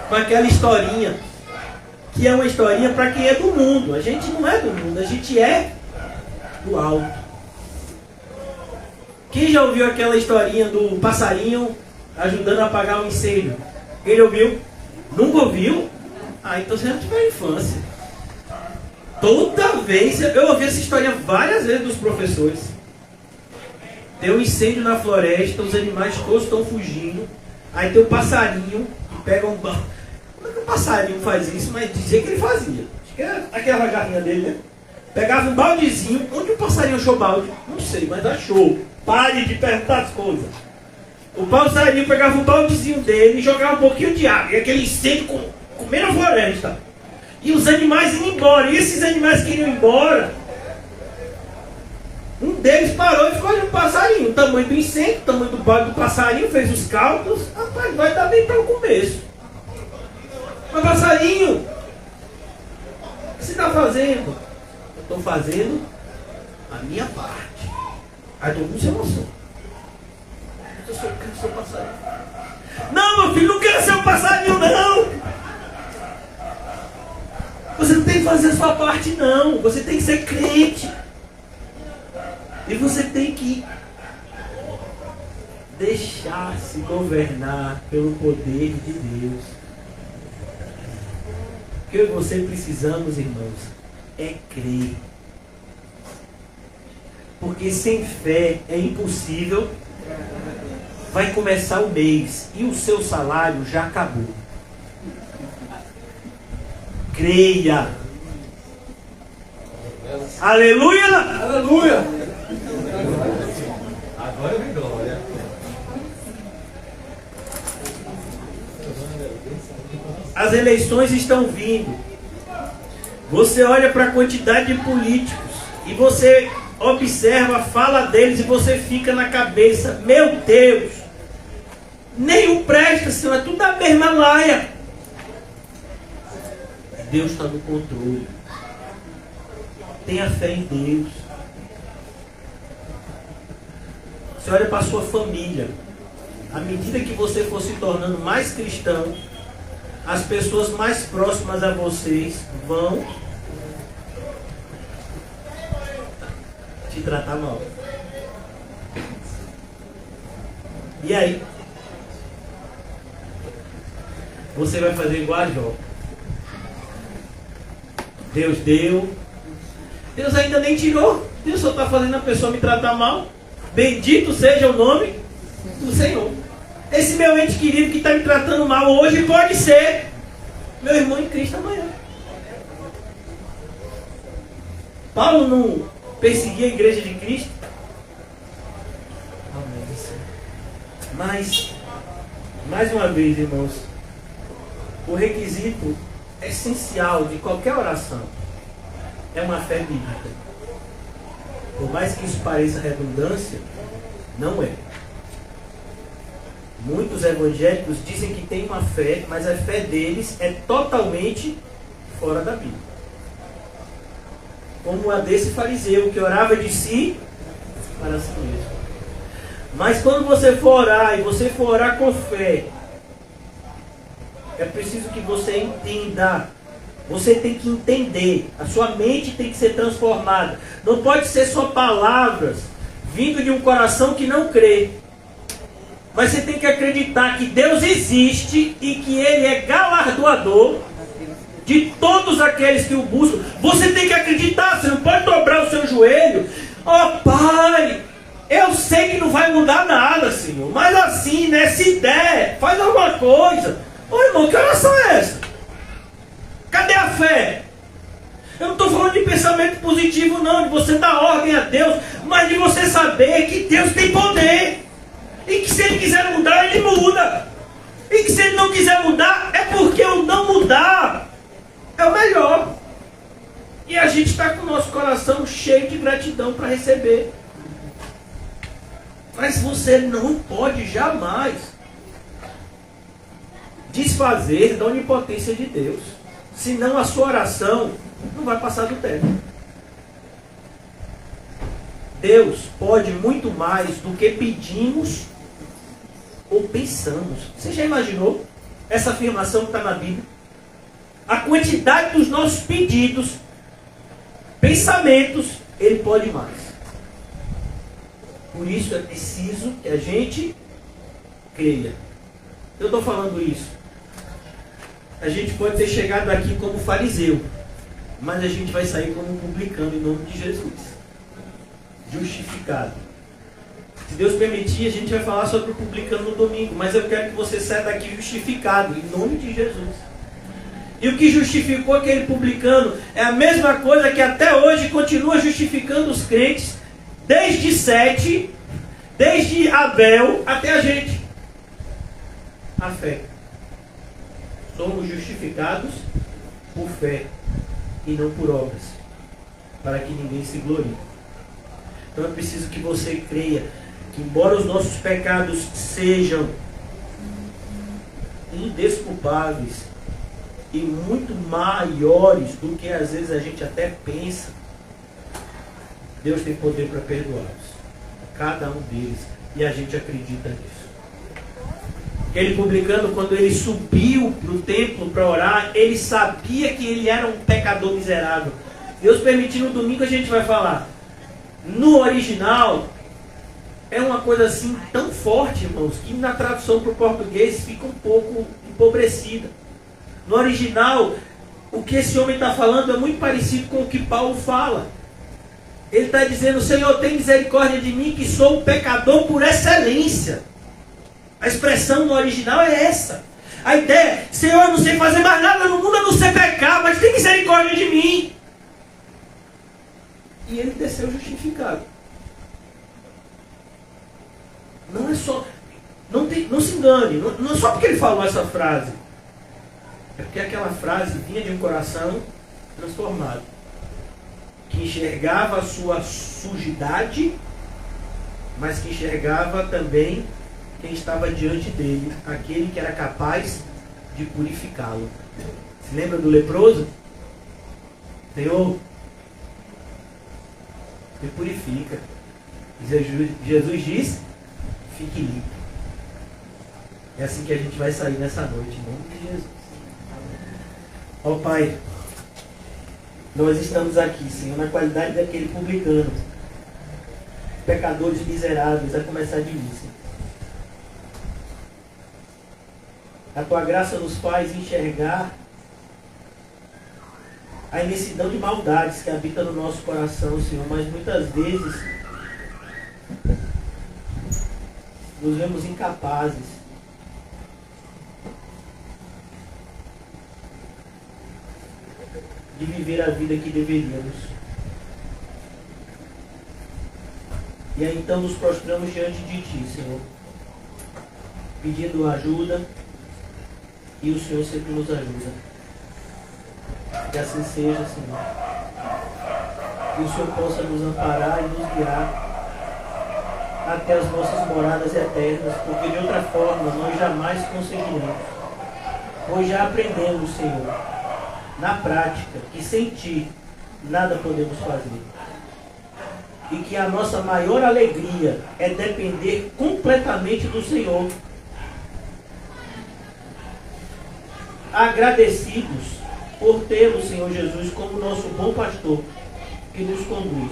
com aquela historinha, que é uma historinha para quem é do mundo. A gente não é do mundo, a gente é do alto. Quem já ouviu aquela historinha do passarinho ajudando a apagar um incêndio? Quem ouviu? Nunca ouviu? Ah, então você já tiver infância. Toda vez, eu ouvi essa história várias vezes dos professores. Tem um incêndio na floresta, os animais todos estão fugindo. Aí tem o passarinho que pega um balde. Como é que o passarinho faz isso? Mas dizia que ele fazia. Acho que era aquela garrinha dele, né? Pegava um baldezinho. Onde o passarinho achou balde? Não sei, mas achou. Pare de perguntar as coisas. O passarinho pegava o baldezinho dele e jogava um pouquinho de água. E aquele incêndio comendo a floresta. E os animais iam embora. E esses animais que iriam embora, um deles parou e ficou olhando o passarinho. O tamanho do incêndio, o tamanho do balde do passarinho, fez os cálculos. Rapaz, vai dar bem para o começo. Mas passarinho, o que você está fazendo? Eu estou fazendo a minha parte. Aí todo mundo se emocionou. Eu quero ser um passarinho. Não, meu filho, não quero ser um passarinho, não. Você não tem que fazer a sua parte, não. Você tem que ser crente. E você tem que deixar-se governar pelo poder de Deus. O que eu e você precisamos, irmãos, é crer. Porque sem fé é impossível vai começar o mês e o seu salário já acabou. Creia. Aleluia! Aleluia! Agora vem glória. As eleições estão vindo. Você olha para a quantidade de políticos e você observa a fala deles e você fica na cabeça, meu Deus, nenhum presta, Senhor, é tudo da mesma laia. Deus está no controle. Tenha fé em Deus. Você olha para a sua família. À medida que você for se tornando mais cristão, as pessoas mais próximas a vocês vão te tratar mal. E aí? Você vai fazer igual a Jó. Deus deu. Deus ainda nem tirou. Deus só está fazendo a pessoa me tratar mal. Bendito seja o nome do Senhor. Esse meu ente querido que está me tratando mal hoje pode ser meu irmão em Cristo amanhã. Paulo não perseguia a igreja de Cristo? Mas, mais uma vez, irmãos, o requisito essencial de qualquer oração é uma fé bíblica. Por mais que isso pareça redundância, não é. Muitos evangélicos dizem que tem uma fé, mas a fé deles é totalmente fora da Bíblia. Como a desse fariseu que orava de si para si mesmo. Mas quando você for orar e você for orar com fé, é preciso que você entenda. Você tem que entender. A sua mente tem que ser transformada. Não pode ser só palavras vindo de um coração que não crê. Mas você tem que acreditar que Deus existe e que Ele é galardoador de todos aqueles que o buscam. Você tem que acreditar, você não pode dobrar o seu joelho. Ó Pai, eu sei que não vai mudar nada, Senhor, mas assim, né, se der, faz alguma coisa. Ô irmão, que oração é essa? Cadê a fé? Eu não estou falando de pensamento positivo não, de você dar ordem a Deus, mas de você saber que Deus tem poder. E que se Ele quiser mudar, Ele muda. E que se Ele não quiser mudar, é porque o não mudar é o melhor. E a gente está com o nosso coração cheio de gratidão para receber. Mas você não pode jamais desfazer da onipotência de Deus. Senão a sua oração não vai passar do teto. Deus pode muito mais do que pedimos ou pensamos. Você já imaginou essa afirmação que está na Bíblia? A quantidade dos nossos pedidos, pensamentos, Ele pode mais. Por isso é preciso que a gente creia. Eu estou falando isso. A gente pode ter chegado aqui como fariseu, mas a gente vai sair como publicano em nome de Jesus. Justificado. Se Deus permitir, a gente vai falar sobre o publicano no domingo, mas eu quero que você saia daqui justificado em nome de Jesus. E o que justificou aquele publicano é a mesma coisa que até hoje continua justificando os crentes, desde Sete, desde Abel até a gente. A fé. Somos justificados por fé e não por obras, para que ninguém se glorie. Então é preciso que você creia que, embora os nossos pecados sejam indesculpáveis e muito maiores do que às vezes a gente até pensa, Deus tem poder para perdoá-los, cada um deles, e a gente acredita nisso. Aquele publicano, quando ele subiu para o templo para orar, ele sabia que ele era um pecador miserável. Deus permitindo, no domingo a gente vai falar. No original, é uma coisa assim tão forte, irmãos, que na tradução para o português fica um pouco empobrecida. No original, o que esse homem está falando é muito parecido com o que Paulo fala. Ele está dizendo: Senhor, tem misericórdia de mim, que sou um pecador por excelência. A expressão no original é essa. A ideia é, Senhor, eu não sei fazer mais nada no mundo, eu não sei pecar, mas tem misericórdia de mim. E ele desceu justificado. Não é só... Não se engane, não é só porque ele falou essa frase. É porque aquela frase vinha de um coração transformado. Que enxergava a sua sujidade, mas que enxergava também quem estava diante dele, aquele que era capaz de purificá-lo. Se lembra do leproso? Senhor, me purifica. Jesus diz, fique limpo. É assim que a gente vai sair nessa noite, em nome de Jesus. Ó Pai, nós estamos aqui, Senhor, na qualidade daquele publicano, pecadores miseráveis, a começar de mim, Senhor. A Tua graça nos faz enxergar a imensidão de maldades que habita no nosso coração, Senhor, mas muitas vezes nos vemos incapazes de viver a vida que deveríamos. E aí então nos prostramos diante de Ti, Senhor, pedindo ajuda, e o Senhor sempre nos ajuda. Que assim seja, Senhor. Que o Senhor possa nos amparar e nos guiar até as nossas moradas eternas, porque de outra forma nós jamais conseguiremos. Pois já aprendemos, Senhor, na prática, que sem Ti nada podemos fazer. E que a nossa maior alegria é depender completamente do Senhor. Agradecidos por ter o Senhor Jesus como nosso bom pastor, que nos conduz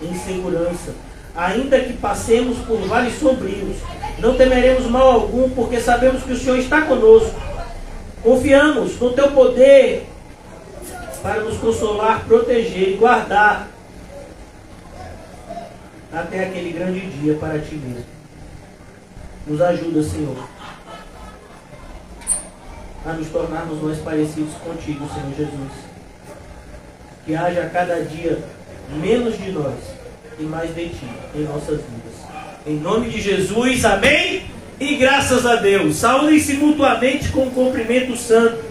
em segurança. Ainda que passemos por vales sombrios, não temeremos mal algum, porque sabemos que o Senhor está conosco. Confiamos no Teu poder para nos consolar, proteger e guardar até aquele grande dia para Ti mesmo. Nos ajuda, Senhor, a nos tornarmos mais parecidos contigo, Senhor Jesus. Que haja a cada dia menos de nós e mais de Ti em nossas vidas. Em nome de Jesus, amém? E graças a Deus. Saúdem-se mutuamente com um cumprimento santo.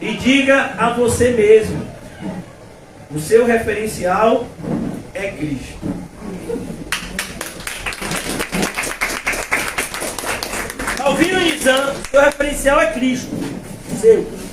E diga a você mesmo: o seu referencial é Cristo. Está ouvindo, Nizam? O seu referencial é Cristo. Seu.